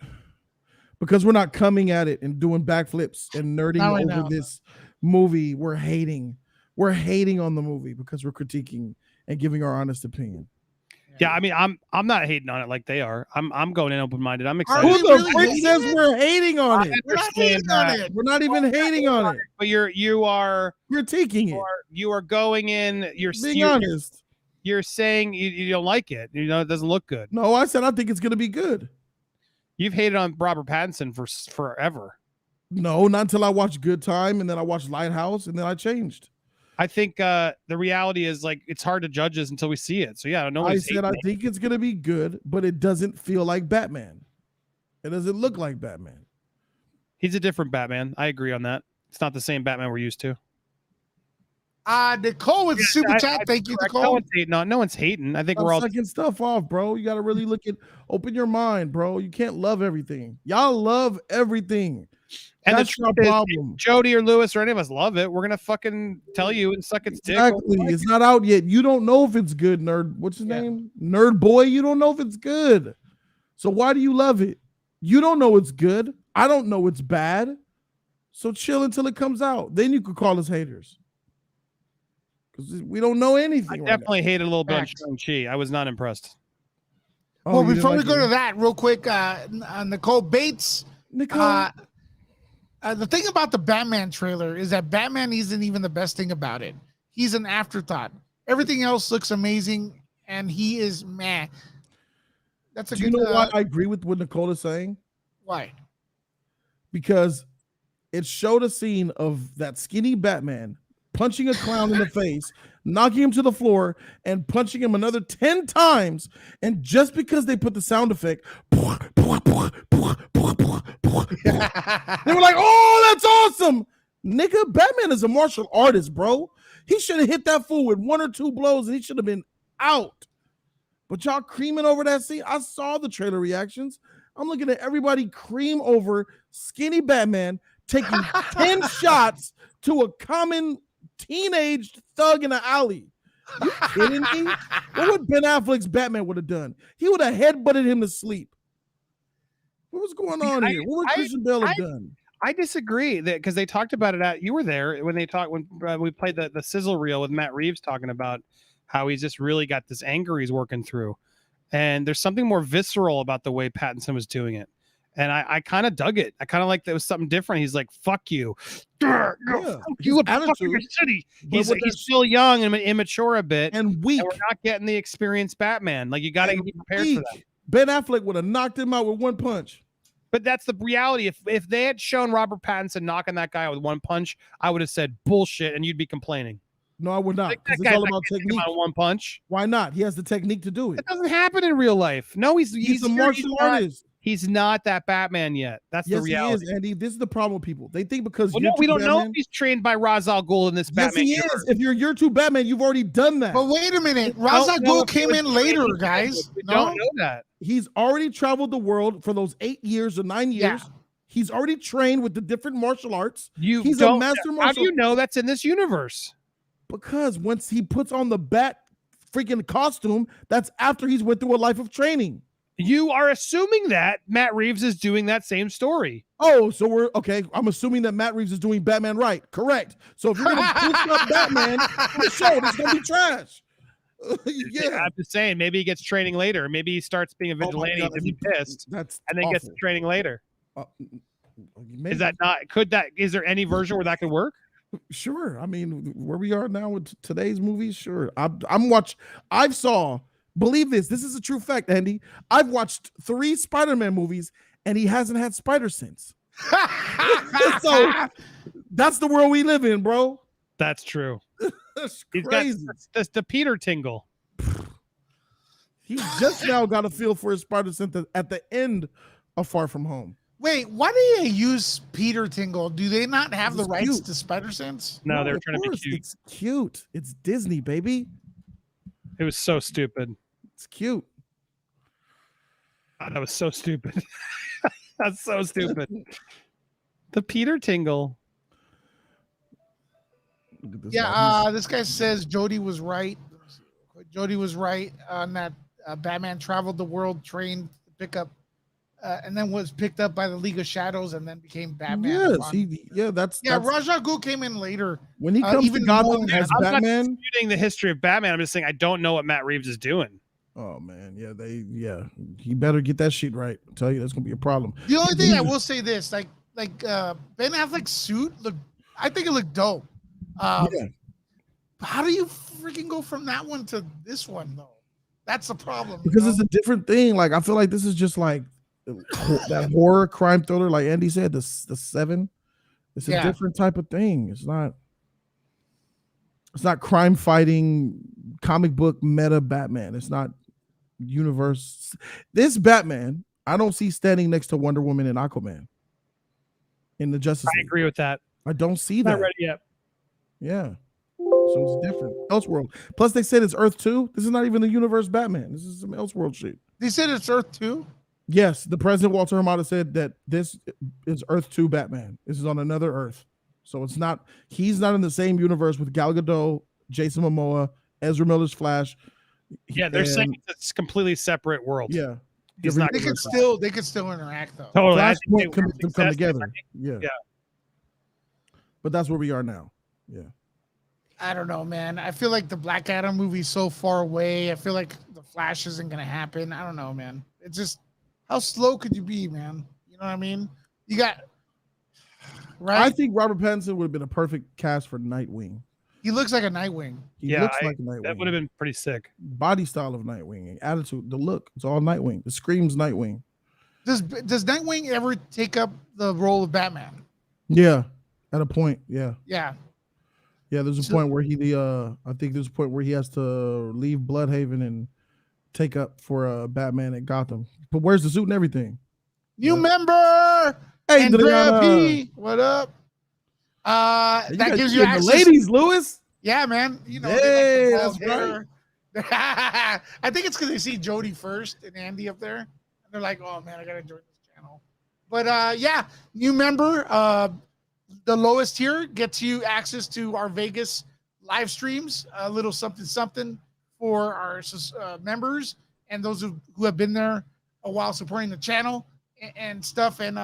Because we're not coming at it and doing backflips and nerding Not right over now. this movie. We're hating. We're hating on the movie because we're critiquing and giving our honest opinion. Yeah, I mean, I'm not hating on it like they are. I'm going in open minded. I'm Are excited. we Who the really frick hating says it? we're hating on it? We're not understand hating on that. it. We're not even hating on it. But you are Critiquing it. you are going in. Being You're honest. you're saying you don't like it. You know, it doesn't look good. No, I said I think it's gonna be good. You've hated on Robert Pattinson for forever. No, not until I watched Good Time and then I watched Lighthouse and then I changed. I think the reality is like it's hard to judge this until we see it. So yeah, no I one's said I hating it. think it's gonna be good, but it doesn't feel like Batman. It doesn't look like Batman. He's a different Batman. I agree on that. It's not the same Batman we're used to. Nicole with super chat. Thank you, Correct. Nicole. No one's hating on. No one's hating. I think I'm we're all. sucking stuff off, bro. You gotta really look at open your mind, bro. You can't love everything. Y'all love everything. And That's the our truth is, problem. Jody or Lewis or any of us love it. We're gonna fucking tell you and suck its dick. Exactly. It's not out yet. You don't know if it's good, nerd. What's his Yeah. name? Nerd Boy. You don't know if it's good. So why do you love it? You don't know it's good. I don't know it's bad. So chill until it comes out. Then you could call us haters. Because we don't know anything. I right now. definitely hated a little bit on Facts. Shang-Chi. I was not impressed. Oh, Well, you didn't before we like go it? to that, real quick, Nicole Bates. Nicole. The thing about the Batman trailer is that Batman isn't even the best thing about it. He's an afterthought. Everything else looks amazing, and he is meh. That's a do you good. know why I agree with what Nicole is saying? Why? Because it showed a scene of that skinny Batman punching a clown in the face, knocking him to the floor, and punching him another 10 times. And just because they put the sound effect, they were like, oh, that's awesome. Nigga, Batman is a martial artist, bro. He should have hit that fool with 1 or 2 blows and he should have been out. But y'all creaming over that scene. I saw the trailer reactions. I'm looking at everybody cream over skinny Batman taking 10 shots to a common teenage thug in an alley. You kidding me? What would Ben Affleck's Batman would have done? He would have headbutted him to sleep. What was going on here? What would Christian Bale have done? I disagree that because they talked about it you were there when they talked when we played the sizzle reel with Matt Reeves talking about how he's just really got this anger he's working through, and there's something more visceral about the way Pattinson was doing it, and I kind of dug it. I kind of like that it was something different. He's like, "Fuck you, fuck you, his fuck your attitude- city." but He's what he's that- still young and immature a bit, and weak. and we're not getting the experienced Batman. Like you got to And be prepared weak. for that. Ben Affleck would have knocked him out with 1 punch. But that's the reality. If they had shown Robert Pattinson knocking that guy out with 1 punch, I would have said bullshit, and you'd be complaining. No, I would not. Like, Because that it's guy's all not about gonna take him technique. out in 1 punch. Why not? He has the technique to do it. That doesn't happen in real life. No, he's He's a martial artist. He's not that Batman yet. That's Yes, the he reality. is, Andy. This is the problem with people. They think because Well, you're no, we too don't know if Batman- he's trained by Ra's al Ghul in this Yes, Batman. he universe. is. If you're two Batman, you've already done that. But wait a minute, We don't Ra's al know Ghul if he came was in later, trained. guys. We No? don't know that. He's already traveled the world for those 8 years or 9 years. Yeah. He's already trained with the different martial arts He's a master How martial- do you know that's in this universe? because once he puts on the bat freaking costume, that's after he's went through a life of training. You are assuming that Matt Reeves is doing that same story. Oh, so we're okay. I'm assuming that Matt Reeves is doing Batman right. Correct. So if you're gonna boost up Batman, the show, it's gonna be trash. Yeah. I'm just saying, maybe he gets training later. Maybe he starts being a Oh my vigilante God, to be pissed, That's and then gets awful. training later. Maybe. Is that not? Is there any version where that could work? Sure? I mean, where we are now with today's movies, sure. Believe this. This is a true fact, Andy. I've watched 3 Spider-Man movies, and he hasn't had spider sense. So that's the world we live in, bro. That's true. That's He's crazy. got the Peter tingle. He just now got a feel for his spider sense at the end of Far From Home. Wait, why do they use Peter Tingle? Do they not have the It's rights cute. to Spider Sense? No, they're of trying to be course, cute. It's cute. It's Disney, baby. It was so stupid. It's cute. God, that was so stupid. That's so stupid. The Peter tingle. Look at this Yeah, guy. this guy says Jody was right. Jody was right on that Batman traveled the world, trained to pick up, and then was picked up by the League of Shadows, and then became Batman. Yes, upon- that's yeah. that's Ra's al Ghul came in later. when he comes to even Gotham more as than- I'm not Batman. disputing the history of Batman. I'm just saying I don't know what Matt Reeves is doing. Oh man, he better get that shit right. I tell you, that's gonna be a problem. The only thing I will say this, like Ben Affleck's suit looked, I think it looked dope. Yeah. How do you freaking go from that one to this one though? That's the problem. Because it's a different thing. Like I feel like this is just like that horror crime thriller, like Andy said, the Seven. It's a different type of thing. It's not crime fighting comic book meta Batman. It's not universe. This Batman, I don't see standing next to Wonder Woman and Aquaman in the Justice I League. agree with that. I don't see Not that. ready yet. Yeah. So it's different. Elseworld. Plus, they said it's Earth 2. This is not even the universe Batman. This is some Elseworld shit. They said it's Earth 2. Yes, the president Walter Hamada said that this is Earth 2 Batman. This is on another Earth. So it's not, he's not in the same universe with Gal Gadot, Jason Momoa, Ezra Miller's Flash. Yeah, they're saying it's a completely separate world. Yeah. He's not They could still interact though. totally. I think Flashpoint they can were come successful. together. Yeah. Yeah. But that's where we are now. Yeah. I don't know, man. I feel like the Black Adam movie's so far away. I feel like the Flash isn't gonna happen. I don't know, man. It's just how slow could you be, man? You know what I mean? You got right. I think Robert Pattinson would have been a perfect cast for Nightwing. He looks like a Nightwing. He looks like a Nightwing. That would have been pretty sick. Body style of Nightwing and attitude, the look. It's all Nightwing. It screams Nightwing. Does Nightwing ever take up the role of Batman? Yeah. At a point. Yeah. Yeah. Yeah, there's a point where I think there's a point where he has to leave Bloodhaven and take up for Batman at Gotham. But where's the suit and everything? New member. Hey, Andrea Adriana. P. What up? That gives you access. the ladies, Lewis. Yeah, man. You know, Hey, they like the that's bald hair. I think it's because they see Jody first and Andy up there. And they're like, oh man, I gotta join this channel. But yeah, new member. The lowest tier gets you access to our Vegas live streams, a little something for our members and those who have been there a while supporting the channel and stuff. And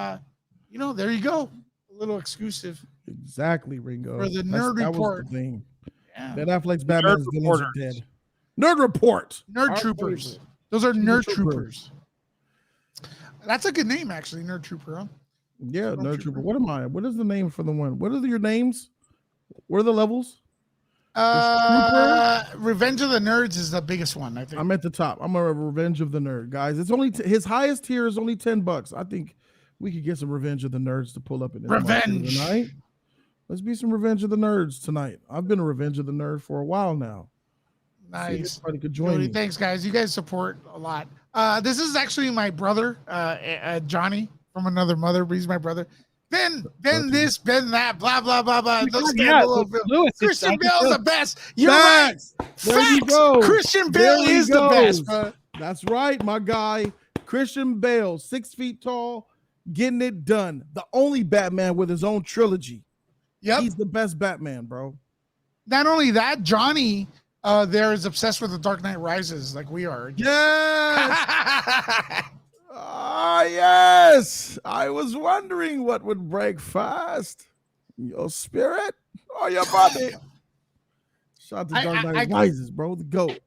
you know, there you go, a little exclusive. Exactly, Ringo. For the Nerd that Report. Was the thing. Yeah. Ben Affleck's Batman's villains are dead. Nerd Report. Nerd Our Troopers. favorite. Those are Nerd Troopers. Troopers. That's a good name, actually, Nerd Trooper. Huh? Yeah, Nerd Nerd Trooper. Trooper. What am I? What is the name for the one? What are your names? What are the levels? Revenge of the Nerds is the biggest one, I think. I'm at the top. I'm a Revenge of the Nerd, guys. It's only his highest tier is only $10. I think we could get some Revenge of the Nerds to pull up in this market Revenge. tonight. Let's be some Revenge of the Nerds tonight. I've been a Revenge of the Nerd for a while now. See if Nice. anybody could join Jody, me. thanks, guys. You guys support a lot. This is actually my brother, Johnny, from another mother, but he's my brother. Ben this, Ben that, blah, blah, blah, blah. Those Yeah, scandal- Lewis, Christian I can Bale's tell- the best. You're Facts. right. There you Facts. go. Christian There Bale he is the best, goes. bro. That's right, my guy. Christian Bale, 6 feet tall, getting it done. The only Batman with his own trilogy. Yep. He's the best Batman, bro. Not only that, Johnny there is obsessed with the Dark Knight Rises like we are. Yes. Ah, yes. I was wondering what would break fast. Your spirit or your body? Shout out to Dark Knight Rises, bro. The GOAT.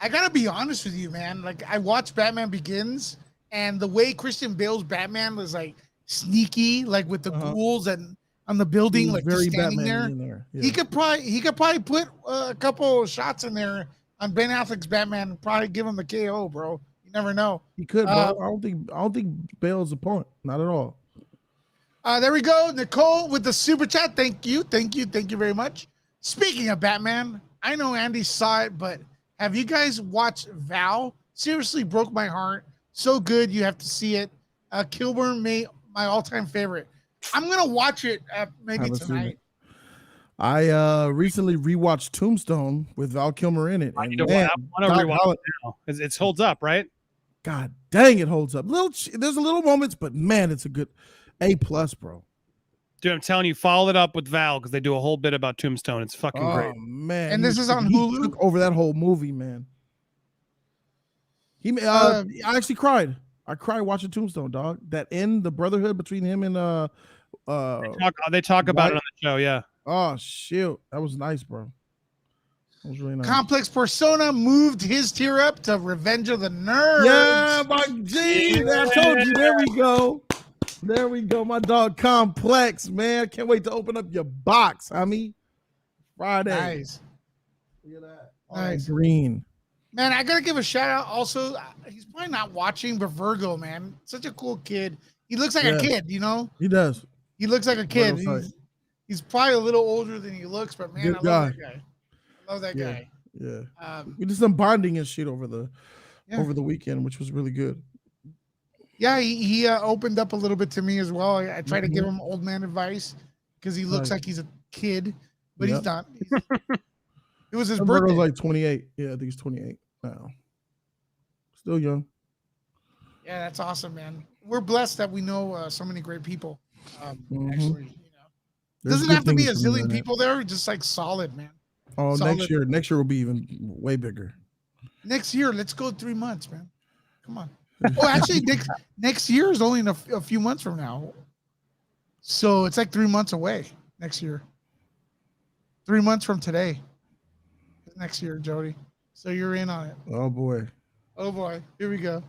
I gotta be honest with you, man. Like I watched Batman Begins, and the way Christian Bale's Batman was like sneaky, like with the ghouls and on the building, He's like just standing Batman there. in there. Yeah. He could probably put a couple shots in there on Ben Affleck's Batman and probably give him the KO, bro. You never know. He could, bro. I don't think Bale's a point. Not at all. There we go. Nicole with the super chat. Thank you very much. Speaking of Batman, I know Andy saw it, but have you guys watched Val? Seriously broke my heart. So good, you have to see it. Kilburn, my all-time favorite. I'm gonna watch it maybe Haven't seen tonight. it. I recently rewatched Tombstone with Val Kilmer in it. I And need to man, want to Todd rewatch Holland- it now. It holds up, right? God dang, it holds up. There's a little moments, but man, it's a good A+, bro. Dude, I'm telling you, follow it up with Val because they do a whole bit about Tombstone. It's fucking Oh great. man. And this is on he Hulu? took over that whole movie, man. I actually cried. I cried watching Tombstone, dog. That end, the brotherhood between him and They talk about it on the show. Yeah. oh shit, that was nice, bro. That was really nice. Complex Persona moved his tier up to Revenge of the Nerds. Yeah, my G. I told you. There we go. There we go. My dog Complex, man. Can't wait to open up your box, homie. Friday. Nice. Look at that. Nice. Green. Man, I gotta give a shout out. Also, he's probably not watching, but Virgo, man, such a cool kid. He looks like a kid, you know. He does. He looks like a kid. Virgo's He's probably a little older than he looks, but man, Good I love guy. that guy. I love that guy. Yeah. We did some bonding and shit over the Yeah. over the weekend, which was really good. Yeah, he opened up a little bit to me as well. I try to give him old man advice because he looks like he's a kid, but he's not. It was his birthday. Was like 28. Yeah, I think he's 28 now. Still young. Yeah, that's awesome, man. We're blessed that we know so many great people. Actually, you know, There's doesn't good have to be a things from the zillion internet. people there. Just like solid, man. Oh, Solid. next year will be even way bigger. Next year, let's go 3 months, man. Come on. Oh, actually, next year is only in a few months from now. So it's like 3 months away next year. 3 months from today. Next year, Jody. So you're in on it. Oh boy. Oh boy. Here we go.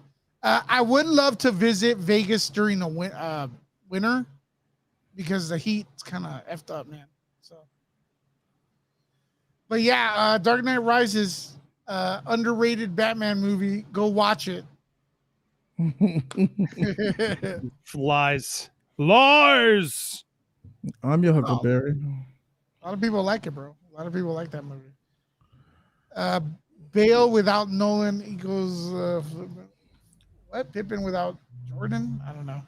I would love to visit Vegas during the winter because the heat's kind of effed up, man. So, but yeah, Dark Knight Rises, underrated Batman movie. Go watch it. Lies. I'm your Huckleberry. A lot of people like it, bro. A lot of people like that movie. Bale without Nolan equals what? Pippen without Jordan? I don't know.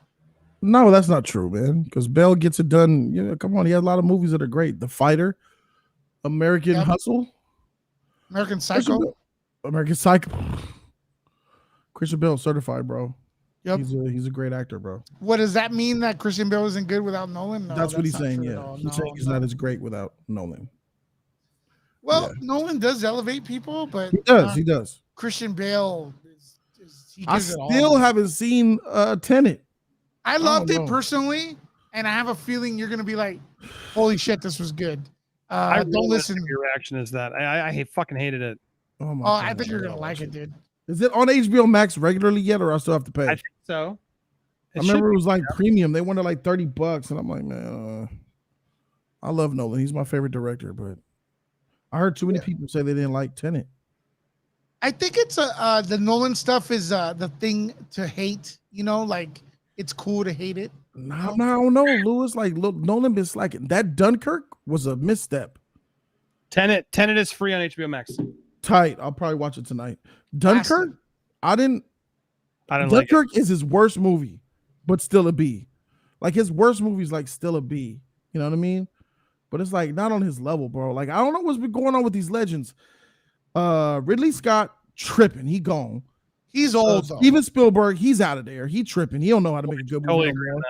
No, that's not true, man. Because Bale gets it done. You know, come on, he has a lot of movies that are great. The Fighter, American Hustle, American Psycho, American Psycho. Christian Bale certified, bro. Yep. He's a great actor, bro. What does that mean that Christian Bale isn't good without Nolan? No, that's what he's not saying. true at Yeah, all. he's saying he's not as great without Nolan. Well, Nolan does elevate people, but He does. He does. Christian Bale he I gives it all. still haven't seen Tenet. I loved don't it know. personally, and I have a feeling you're gonna be like, "Holy shit, this was good." I Don't really listen. Your reaction is that I fucking hated it. Oh my Oh, God, I think you're gotta gonna watch like it, dude. Is it on HBO Max regularly yet, or I still have to pay? I think so. I remember it was like premium. They wanted like $30, and I'm like, man, I love Nolan. He's my favorite director, but I heard too many people say they didn't like Tenet. I think it's the Nolan stuff is the thing to hate. You know, like it's cool to hate it. No, I don't know, Lewis. Like Nolan been slacking. That Dunkirk was a misstep. Tenet is free on HBO Max. Tight. I'll probably watch it tonight. Dunkirk, I didn't like Dunkirk is his worst movie, but still a B. Like his worst movie is like still a B. You know what I mean? But it's like not on his level, bro. Like I don't know what's been going on with these legends. Ridley Scott tripping. He gone. He's old though. Steven Spielberg, he's out of there. He tripping. He don't know how to make a good movie. Totally no agree with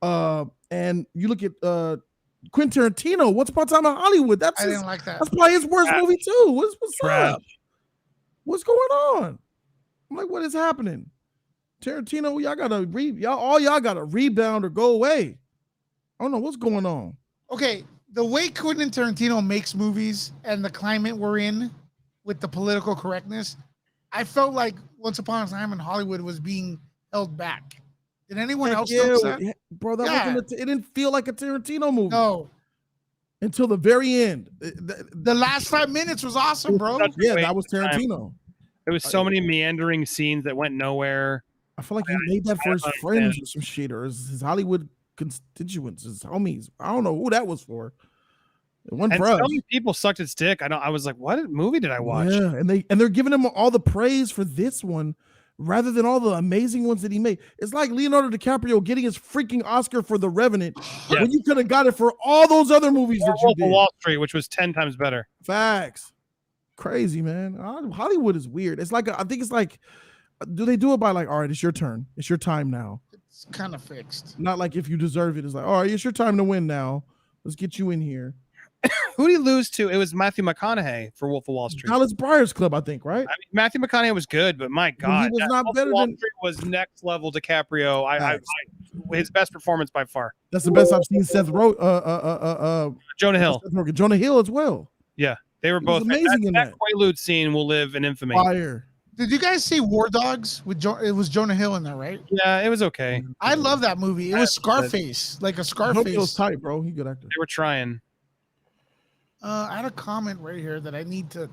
more. And you look at Quentin Tarantino. Once Upon a Time in Hollywood. I didn't like that. That's probably his worst movie too. What's Trash. up? What's going on? I'm like, what is happening? Tarantino, y'all gotta rebound or go away. I don't know what's going on. Okay, the way Quentin Tarantino makes movies and the climate we're in with the political correctness, I felt like Once Upon a Time in Hollywood was being held back. Did anyone else notice that? Bro, it didn't feel like a Tarantino movie. No. Until the very end. The last 5 minutes was awesome, bro. Yeah, that was Tarantino. There was so many meandering scenes that went nowhere. I feel like he made that for his friends or some shit, or his Hollywood constituents, his homies. I don't know who that was for. It wasn't for us. So many people sucked its dick. I was like, what movie did I watch? Yeah, and they're giving him all the praise for this one rather than all the amazing ones that he made. It's like Leonardo DiCaprio getting his freaking Oscar for The Revenant when you could have got it for all those other movies that you did. Wall Street, which was 10 times better. Facts. Crazy, man. Hollywood is weird. It's like I think it's like, do they do it by like, all right, it's your turn. It's your time now. It's kind of fixed. Not like if you deserve it. It's like, all right, it's your time to win now. Let's get you in here. Who did he lose to? It was Matthew McConaughey for Wolf of Wall Street. Dallas Buyers Club, I think, right? I mean, Matthew McConaughey was good, but my But God, he was that not Wolf of better Wall than. Street was next level DiCaprio. Facts. His best performance by far. That's the best I've seen Seth Jonah Hill. Jonah Hill as well. Yeah, they were He was both amazing in That that. Quaalude scene will live in infamy. Fire. Did you guys see War Dogs with it was Jonah Hill in there, right? Yeah, it was okay. I love that movie. It was Scarface, like a Jonah Hill's Scarface. tight, bro. He good actor. They were trying. I had a comment right here that I need to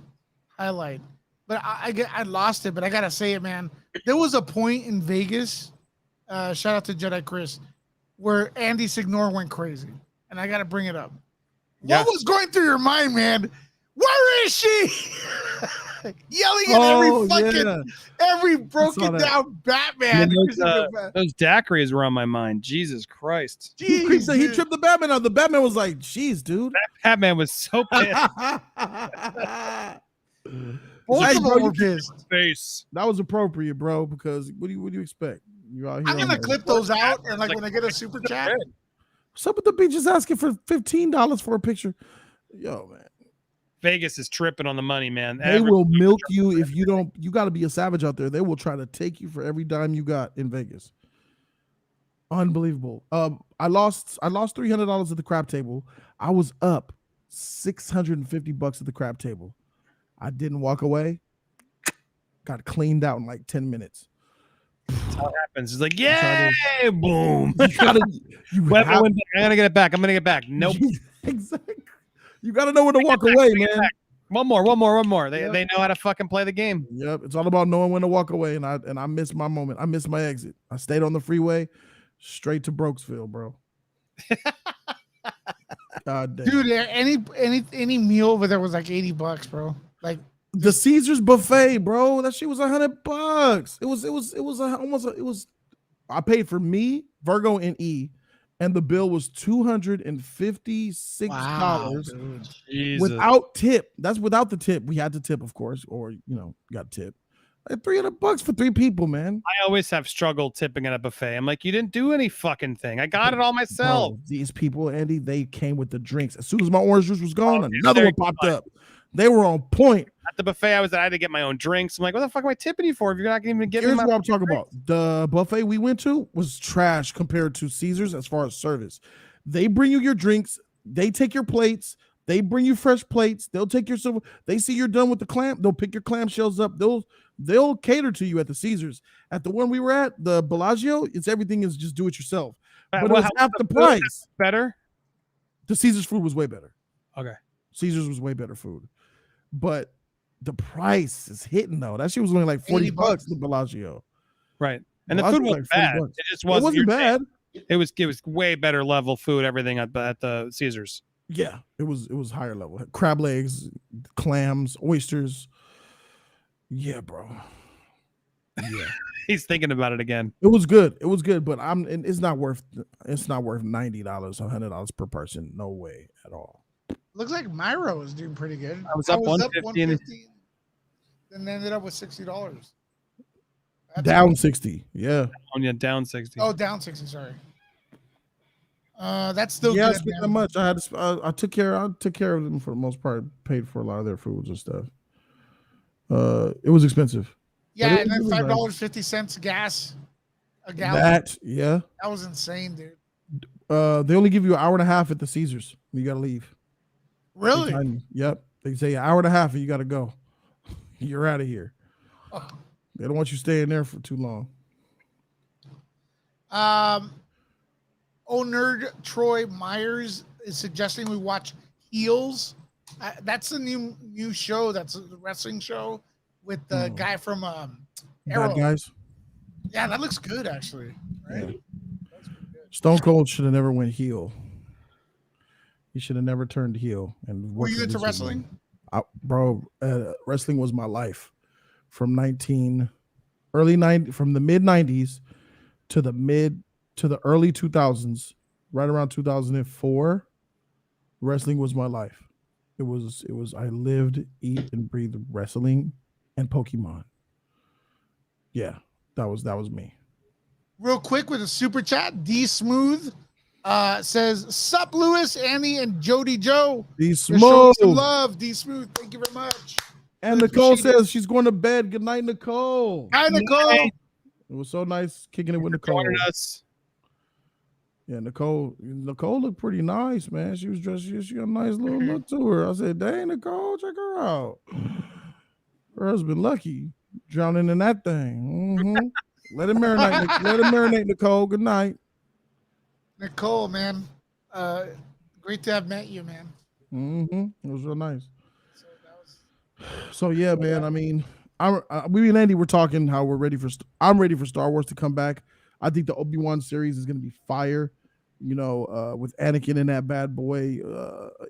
highlight, but I lost it. But I gotta say it, man. There was a point in Vegas. Shout out to Jedi Chris, where Andy Signor went crazy, and I gotta bring it up. Yeah. What was going through your mind, man? Where is she? Yelling at every broken that. down Batman. Those daiquiris were on my mind. Jesus Christ. He Jeez, tripped the Batman out. The Batman was like, "Jeez, dude." Batman was so pissed. both Hey, of bro, them were you- pissed. Face. That was appropriate, bro. Because what do you expect? You out here. I'm on gonna the- clip those out, and like when I get a super chat, What's up with the bitches asking for $15 for a picture? Yo, man. Vegas is tripping on the money, man. They will milk you if you don't. You got to be a savage out there. They will try to take you for every dime you got in Vegas. Unbelievable. I lost $300 at the crap table. I was up $650 at the crap table. I didn't walk away. Got cleaned out in like 10 minutes. That's how it happens. It's like, yay, boom. You gotta, you Whoever have- wins, I'm gonna get it back. I'm gonna get it back. Nope. Exactly. You got to know when to walk away, man. One more. They know how to fucking play the game. Yep, it's all about knowing when to walk away, and I missed my moment. I missed my exit. I stayed on the freeway, straight to Brokesville, bro. God damn. dude, any meal over there was like $80, bro. Like The Caesars buffet, bro. That shit was $100. It was. I paid for me, Virgo, and E, and the bill was $256 dude. Jesus. without tip. That's without the tip. We had to tip, of course, or got tip. Like $300 for 3 people, man. I always have struggled tipping at a buffet. I'm like, you didn't do any fucking thing. I got it all myself. Bro, these people, Andy, they came with the drinks. As soon as my orange juice was gone, Oh, another one popped up. They were on point. At the buffet, I had to get my own drinks. I'm like, what the fuck am I tipping you for if you're not even getting Here's my what I'm talking about. The buffet we went to was trash compared to Caesars as far as service. They bring you your drinks. They take your plates. They bring you fresh plates. They'll take your silver. They see you're done with the clam. They'll pick your clam shells up. They'll cater to you at the Caesars. At the one we were at, the Bellagio, everything is just do it yourself. But it was half the price. better. The Caesars food was way better. Okay. Caesars was way better food. But the price is hitting though. That shit was only like $40 at the Bellagio. Right. And the Bellagio food was wasn't like bad. $40. It just It wasn't, wasn't bad. It was way better level food, everything at the Caesars. Yeah, it was higher level. Crab legs, clams, oysters. Yeah, bro. Yeah. He's thinking about it again. It was good. It was good, but it's not worth $90, $100 per person. No way at all. Looks like Myro was doing pretty good. I was up 150 and- then ended up with $60. Down 60. Yeah. On you down 60. Oh, down 60. Sorry. That's still Yeah, I good. spent that man. much. I took care of them for the most part, paid for a lot of their foods and stuff. It was expensive. Yeah, But and then it was nice. $5.50 gas a gallon. That, yeah. That was insane, dude. They only give you an hour and a half at the Caesars. You gotta leave. Really? Yep. They say an hour and a half and you gotta go. You're out of here. Oh. They don't want you staying there for too long. Nerd Troy Myers is suggesting we watch Heels. That's a new show. That's a wrestling show with the guy from Arrow. Bad guys. Yeah, that looks good actually. Right? Yeah. Stone Cold should have never went heel. He should have never turned heel. And Were you worked into with wrestling? Wrestling was my life from from the mid 90s to the early 2000s, right around 2004. Wrestling was my life. It was I lived, eat, and breathed wrestling and Pokemon. Yeah, that was me. Real quick with a super chat, D Smooth Says, "Sup, Lewis, Annie, and Jody Joe. Be You're showing some smooth. love. D Smooth. Thank you very much." And We Nicole appreciate it. says she's going to bed. Good night, Nicole. Hi, Nicole. It was so nice kicking it with Nicole. Joining us. Yeah, Nicole looked pretty nice, man. She was dressed. She got a nice little look to her. I said, "Dang, Nicole, check her out." Her husband Lucky drowning in that thing. Let it marinate. Let it marinate, Nicole. Good night. Nicole, man. Great to have met you, man. It was real nice. So that was So yeah, man. I mean, we and Andy were talking how we're ready for. I'm ready for Star Wars to come back. I think the Obi-Wan series is going to be fire. You know, with Anakin in that bad boy,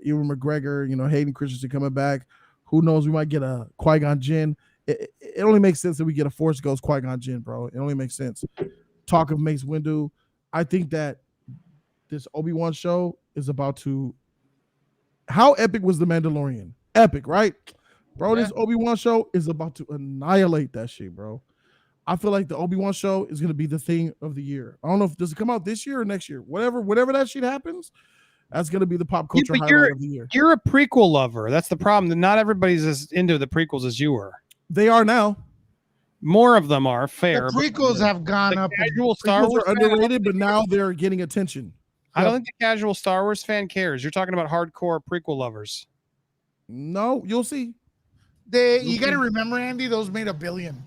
Ewan McGregor. You know, Hayden Christensen coming back. Who knows? We might get a Qui-Gon Jinn. It only makes sense that we get a Force Ghost Qui-Gon Jinn, bro. It only makes sense. Talk of Mace Windu. I think that this Obi-Wan show is about to. How epic was The Mandalorian? Epic, right? Bro, Yeah. This Obi-Wan show is about to annihilate that shit, bro. I feel like the Obi-Wan show is going to be the thing of the year. I don't know if does it come out this year or next year. Whatever that shit happens, that's going to be the pop culture but highlight of the year. You're a prequel lover. That's the problem. That not everybody's as into the prequels as you were. They are now. More of them are fair. the prequels have gone The up. in- casual Star Prequels Wars are fan, underrated, but now they're getting attention. I don't think the casual Star Wars fan cares. You're talking about hardcore prequel lovers. No, you'll see. you got to remember, Andy, those made $1 billion.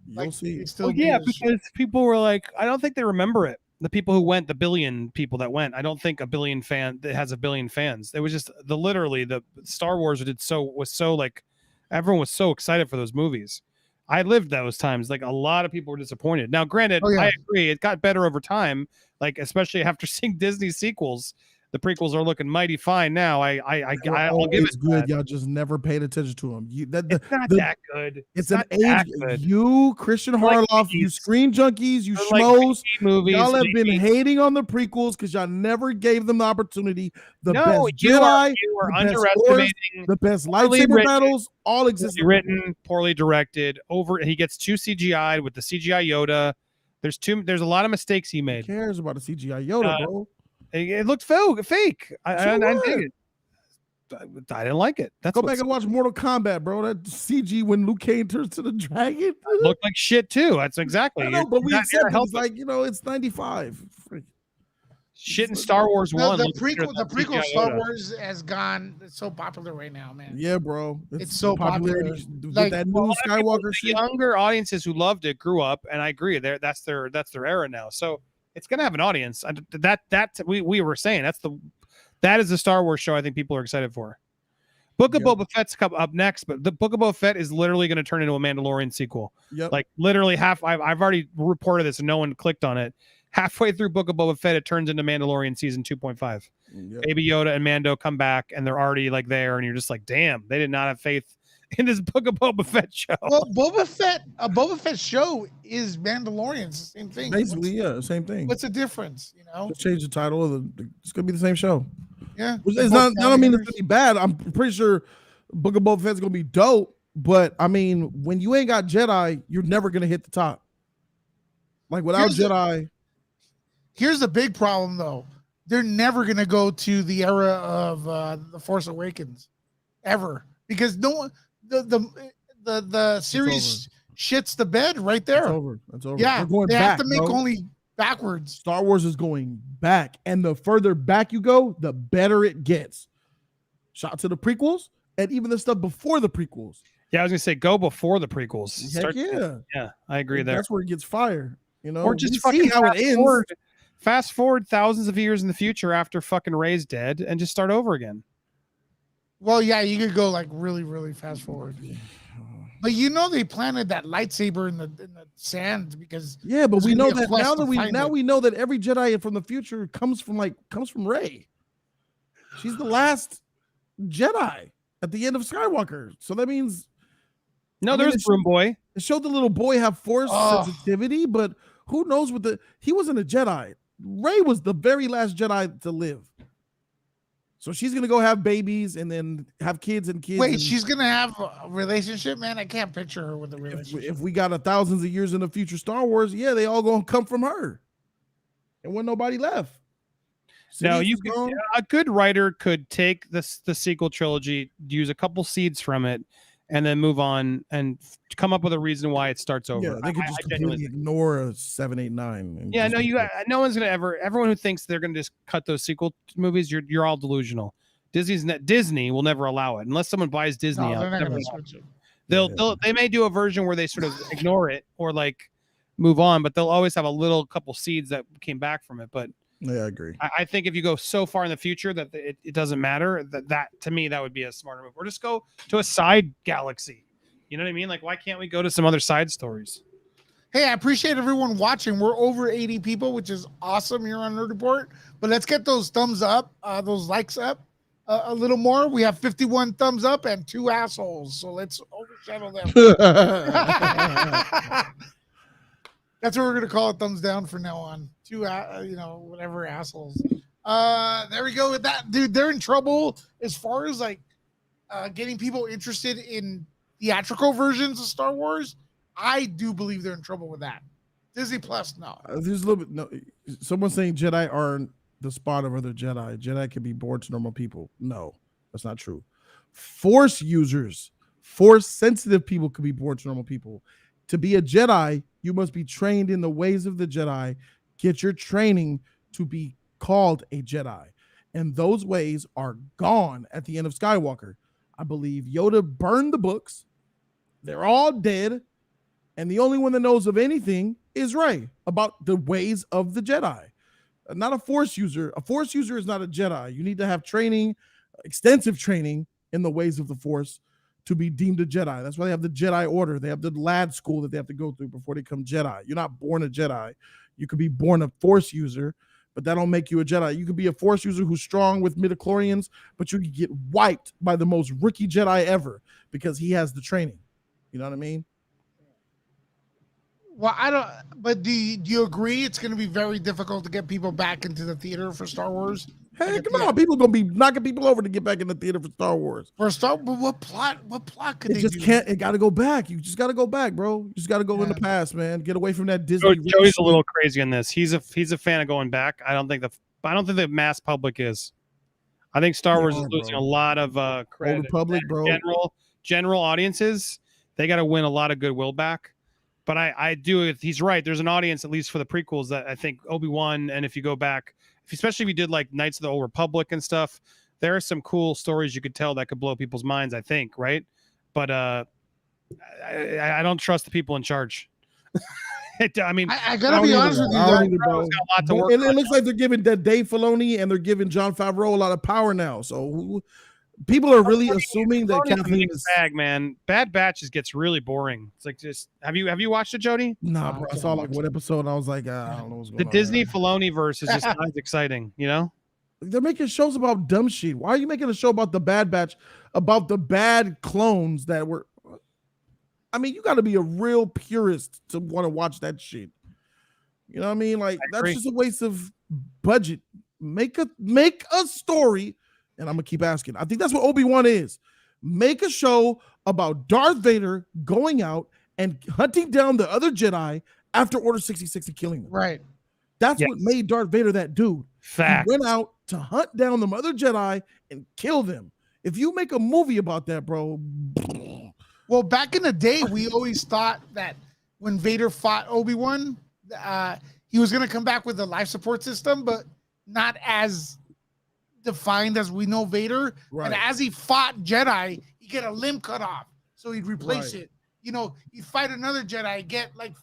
You'll see. they still Well, yeah, do this shit. because people were like, I don't think they remember it. The people who went, the billion people that went, I don't think a billion fan that has 1 billion fans. It was just the Star Wars was so like everyone was so excited for those movies. I lived those times. Like a lot of people were disappointed. Now, granted, Oh, yeah. I agree, it got better over time. Like especially after seeing Disney sequels, the prequels are looking mighty fine now. I'll give it good. that. Y'all just never paid attention to them. It's not that good. It's not an that age. good. You, Christian Like Harloff, you these- screen junkies, you They're like schmoes. TV movies. Y'all have been maybe. hating on the prequels because y'all never gave them the opportunity. The No, best you are Jedi, the best underestimating. the best poorly lightsaber written, battles, all exist. Poorly written, poorly directed. He gets too CGI'd with the CGI Yoda. There's a lot of mistakes he Who made. cares about a CGI Yoda, bro? It looked fake. I So didn't what? dig it. I didn't like it. That's Go what back and watch Mortal Kombat, bro. That CG when Liu Kang turns to the dragon. looked like shit too. That's exactly. I know, You're but we not accept gonna it. help It's like, it's 95. Freak. shit in Star Wars The, One. the looked better prequel, the than prequel CGI Star Yoda. Wars has gone. It's so popular right now, man. Yeah, bro. It's so popular. with Like, that Well, a new lot of people, Skywalker the shit. younger audiences who loved it grew up, and I agree. That's their era now. So it's gonna have an audience. We were saying that is the Star Wars show I think people are excited for. Book of Yep. Boba Fett's up next, but the Book of Boba Fett is literally going to turn into a Mandalorian sequel. Yep. Like literally I've already reported this and no one clicked on it. Halfway through Book of Boba Fett, it turns into Mandalorian season 2.5. Yep. Baby Yoda and Mando come back and they're already like there, and you're just like, damn, they did not have faith in this Book of Boba Fett show. Well, a Boba Fett show is Mandalorian. It's the same thing. Basically, yeah, same thing. What's the difference? Just change the title of it's gonna be the same show. Yeah. It's not. I don't mean it's gonna be bad. I'm pretty sure Book of Boba Fett's gonna be dope. But I mean, when you ain't got Jedi, you're never gonna hit the top. Like without Jedi. Here's the big problem, though. They're never gonna go to the era of the Force Awakens, ever, because no one the series shits the bed right there. That's over. That's over. Yeah, They're going they back, have to make bro. only backwards. Star Wars is going back, and the further back you go, the better it gets. Shout out to the prequels and even the stuff before the prequels. Yeah, I was gonna say go before the prequels. Heck yeah, yeah, I agree there. That's where it gets fire. Or just we fucking see how it ends. Fast forward thousands of years in the future after fucking Rey's dead, and just start over again. Well, yeah, you could go like really, really fast forward. But they planted that lightsaber in the sand because Yeah, but It's we gonna know be a that quest now to that find it. we know that every Jedi from the future comes from Rey. She's the last Jedi at the end of Skywalker. So that means No, I mean, there's Broom Boy. it showed the little boy have force Oh. sensitivity, but who knows he wasn't a Jedi. Rey was the very last Jedi to live. So she's gonna go have babies and then have kids and kids. wait, and she's gonna have a relationship, man. I can't picture her with a relationship. if we got thousands of years in the future Star Wars, yeah, they all gonna come from her. And when nobody left. No, Sidious you is could, gone? a good writer could take the sequel trilogy, use a couple seeds from it, and then move on and come up with a reason why it starts over. Yeah, they could just completely ignore a 7, 8, 9. And Yeah, just no, make it- no one's gonna ever. Everyone who thinks they're gonna just cut those sequel movies, you're all delusional. Disney will never allow it unless someone buys Disney No, out. they're not Never gonna allow it. switch it. They may do a version where they sort of ignore it or like move on, but they'll always have a little couple seeds that came back from it. But Yeah, I agree. I think if you go so far in the future that it doesn't matter, that to me that would be a smarter move. Or just go to a side galaxy. You know what I mean? Like, why can't we go to some other side stories? Hey, I appreciate everyone watching. We're over 80 people, which is awesome here on Nerd Report. But let's get those thumbs up, those likes up a little more. We have 51 thumbs up and 2 assholes. So let's overshadow them. That's what we're gonna call it. Thumbs down from now on. 2, whatever assholes. There we go with that, dude. They're in trouble as far as like getting people interested in theatrical versions of Star Wars. I do believe they're in trouble with that. Disney Plus, no. There's a little bit. No, someone's saying Jedi aren't the spot of other Jedi. Jedi can be born to normal people. No, that's not true. Force users, force sensitive people could be born to normal people. To be a Jedi, you must be trained in the ways of the Jedi. Get your training to be called a Jedi. And those ways are gone at the end of Skywalker. I believe Yoda burned the books. They're all dead. And the only one that knows of anything is Rey about the ways of the Jedi. Not a Force user. A Force user is not a Jedi. You need to have training, extensive training in the ways of the Force to be deemed a Jedi. That's why they have the Jedi Order. They have the lad school that they have to go through before they become Jedi. You're not born a Jedi. You could be born a Force user, but that don't make you a Jedi. You could be a Force user who's strong with midichlorians, but you could get wiped by the most rookie Jedi ever because he has the training. You know what I mean? Well, I don't. But do you agree it's going to be very difficult to get people back into the theater for Star Wars? Heck no, people gonna be knocking people over to get back in the theater for Star Wars. For Star, but what plot could It they just do? can't. It got to go back. You just got to go back, bro. You just got to go in the past, man. Get away from that Disney. Joey's a little crazy on this. He's a fan of going back. I don't think the mass public is. I think Star Wars is losing a lot of credit. Older public, bro. General audiences, they got to win a lot of goodwill back. But I do. He's right. There's an audience, at least for the prequels, that I think Obi-Wan, and if you go back, especially if you did like Knights of the Old Republic and stuff, there are some cool stories you could tell that could blow people's minds, I think, right? But I don't trust the people in charge. I gotta be honest with you. It looks like they're giving Dave Filoni and they're giving Jon Favreau a lot of power now. So people are really assuming that Kathleen is bag, man. Bad Batch just gets really boring. It's like, just have you watched it, Jody? Nah, bro. I saw like one episode and I was like, I don't know what's going on. The Disney Filoni verse is just not as exciting, you know? They're making shows about dumb shit. Why are you making a show about the Bad Batch, about the bad clones that were? I mean, you got to be a real purist to want to watch that shit. You know what I mean? Like, that's just a waste of budget. Make a story, and I'm gonna keep asking. I think that's what Obi-Wan is. Make a show about Darth Vader going out and hunting down the other Jedi after Order 66 and killing them. Right. That's what made Darth Vader that dude. Fact. He went out to hunt down the other Jedi and kill them. If you make a movie about that, bro. Well, back in the day, we always thought that when Vader fought Obi-Wan, he was going to come back with a life support system, but not as defined as we know Vader. Right. And as he fought Jedi, he get a limb cut off, so he'd replace it. You know, he'd fight another Jedi, get like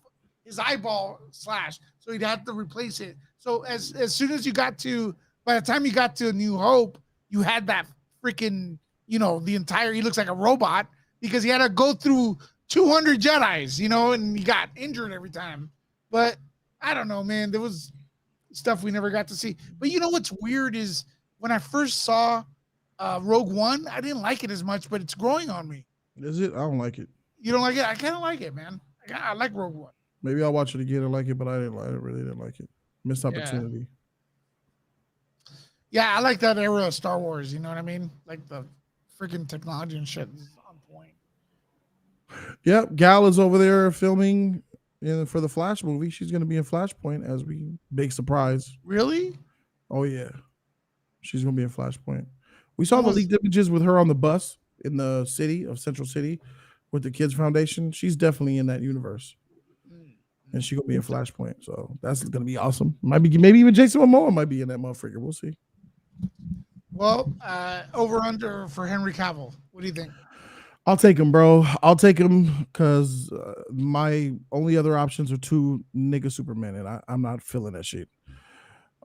his eyeball slashed, so he'd have to replace it. So as soon as you got to, by the time you got to New Hope, you had that freaking, he looks like a robot, because he had to go through 200 Jedis, and he got injured every time. But I don't know, man. There was stuff we never got to see. But you know what's weird is when I first saw Rogue One, I didn't like it as much, but it's growing on me. Is it? I don't like it. You don't like it? I kind of like it, man. I like Rogue One. Maybe I'll watch it again and like it, but I really didn't like it. Missed opportunity. Yeah, I like that era of Star Wars. You know what I mean? Like the freaking technology and shit is on point. Yep, Gal is over there filming for the Flash movie. She's going to be in Flashpoint as big surprise. Really? Oh yeah. She's gonna be in Flashpoint. We saw the leaked images with her on the bus in the city of Central City with the Kids Foundation. She's definitely in that universe, and she's gonna be in Flashpoint. So that's gonna be awesome. Might be maybe even Jason Momoa might be in that motherfucker. We'll see. Well, over under for Henry Cavill. What do you think? I'll take him, bro. I'll take him because my only other options are 2 nigga Superman, and I'm not feeling that shit.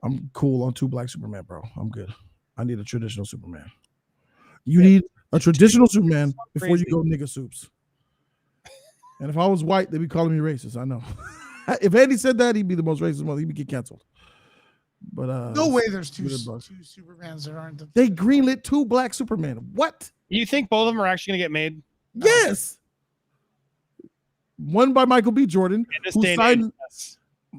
I'm cool on 2 black Superman, bro. I'm good. I need a traditional Superman. You need a traditional Superman before you go nigga soups. And if I was white, they'd be calling me racist. I know. If Andy said that, he'd be the most racist mother. He'd get canceled. But no way there's two Supermans that aren't. They greenlit 2 black Superman. What? You think both of them are actually going to get made? Yes. One by Michael B. Jordan,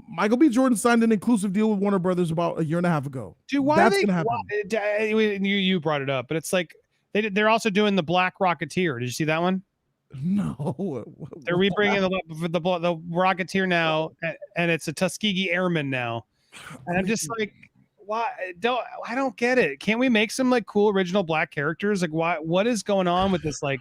Michael B. Jordan signed an inclusive deal with Warner Brothers about a year and a half ago. Dude, why that's gonna happen? You brought it up, but it's like they're also doing the Black Rocketeer. Did you see that one? No. They're rebringing the Rocketeer now, and it's a Tuskegee Airman now. And I'm just like, why? I don't get it. Can't we make some like cool original black characters? Like, why? What is going on with this? Like,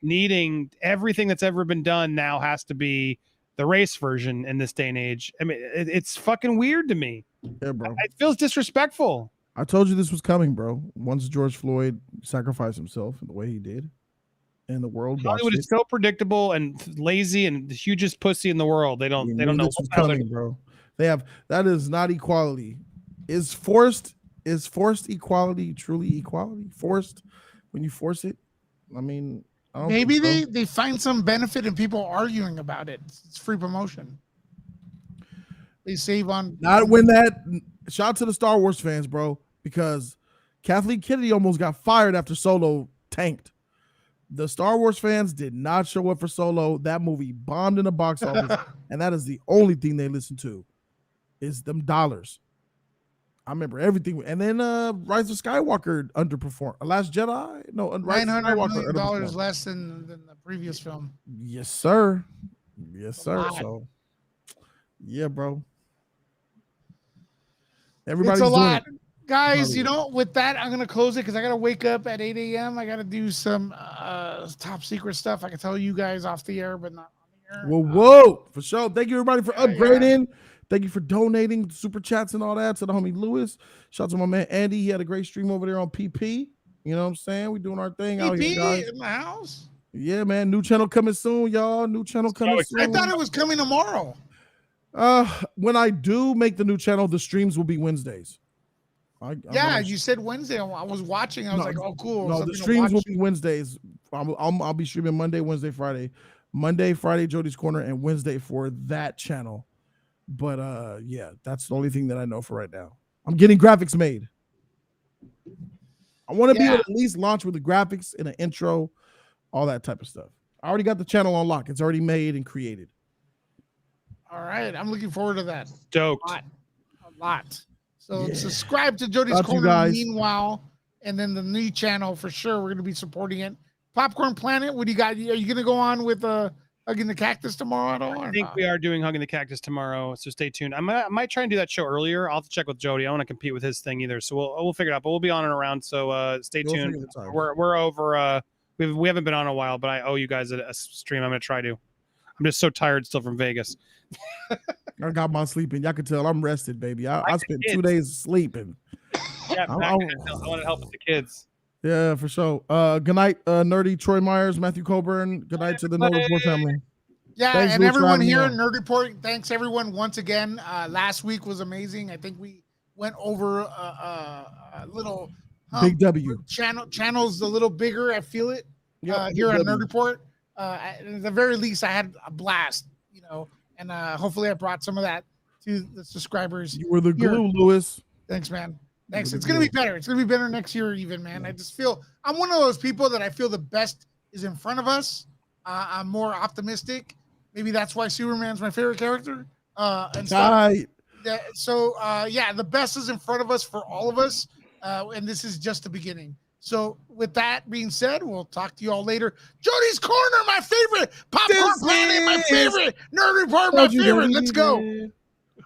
needing everything that's ever been done now has to be the race version in this day and age. I mean, it's fucking weird to me. Yeah, bro. It feels disrespectful. I told you this was coming, bro. Once George Floyd sacrificed himself the way he did, and the world Hollywood is so predictable and lazy and the hugest pussy in the world. They don't know this was coming, bro. That is not equality. Is forced equality truly equality? Forced when you force it? I mean, I don't maybe think so. they find some benefit in people arguing about it. It's free promotion. They save on not when that. Shout out to the Star Wars fans, bro, because Kathleen Kennedy almost got fired after Solo tanked. The Star Wars fans did not show up for Solo. That movie bombed in the box office, and that is the only thing they listen to is them dollars. I remember everything. And then Rise of Skywalker underperformed. Last Jedi? No, Rise of Skywalker $900 million less than the previous film. Yes, sir. Yes, sir. So, yeah, bro. Everybody's it's a doing lot. It. Guys, you know, with that, I'm going to close it because I got to wake up at 8 a.m. I got to do some top secret stuff. I can tell you guys off the air, but not on the air. Whoa. For sure. Thank you, everybody, for upgrading. Yeah. Thank you for donating super chats and all that to the homie Lewis. Shout out to my man Andy. He had a great stream over there on PP. You know what I'm saying? We doing our thing out here, guys. In the house. Yeah, man. New channel coming soon, y'all. New channel coming soon. I thought it was coming tomorrow. When I do make the new channel, the streams will be Wednesdays. You said Wednesday. I was watching. I was like, oh, cool. No, the streams will be Wednesdays. I'll be streaming Monday, Wednesday, Friday. Monday, Friday, Jody's Corner, and Wednesday for that channel. But yeah, that's the only thing that I know for right now. I'm getting graphics made. I want to be able to at least launch with the graphics and an intro, all that type of stuff. I already got the channel on lock. It's already made and created. All right. I'm looking forward to that. Stoked. A lot. So subscribe to Jody's Corner meanwhile, and then the new channel for sure. We're going to be supporting it. Popcorn Planet, what do you got? Are you going to go on with Hugging the Cactus tomorrow at all? I think we are doing Hugging the Cactus tomorrow, so stay tuned. I might try and do that show earlier. I'll have to check with Jody. I want to compete with his thing either, so we'll figure it out. But we'll be on and around, so stay tuned. We're over. We haven't been on a while, but I owe you guys a stream. I'm going to try to. I'm just so tired still from Vegas. I got my sleeping. Y'all can tell I'm rested, baby. I spent 2 days sleeping. Yeah, I want to help with the kids. Yeah, for sure. Good night, Nerdy, Troy Myers, Matthew Coburn. Good night to the Nerd Report family. Yeah, thanks, and everyone here at Nerd Report. Thanks, everyone, once again. Last week was amazing. I think we went over a little Big W channels a little bigger. I feel it here on Nerd Report. At the very least, I had a blast, you know, and hopefully I brought some of that to the subscribers. You were the glue, Lewis. Thanks, man. Thanks. It's going to be better. It's going to be better next year even, man. I just feel I'm one of those people that I feel the best is in front of us. I'm more optimistic. Maybe that's why Superman's my favorite character. And stuff. So, the best is in front of us for all of us. And this is just the beginning. So with that being said, we'll talk to you all later. Jody's Corner, my favorite. Popcorn Planet, my favorite. Nerd Report, my favorite. Let's go.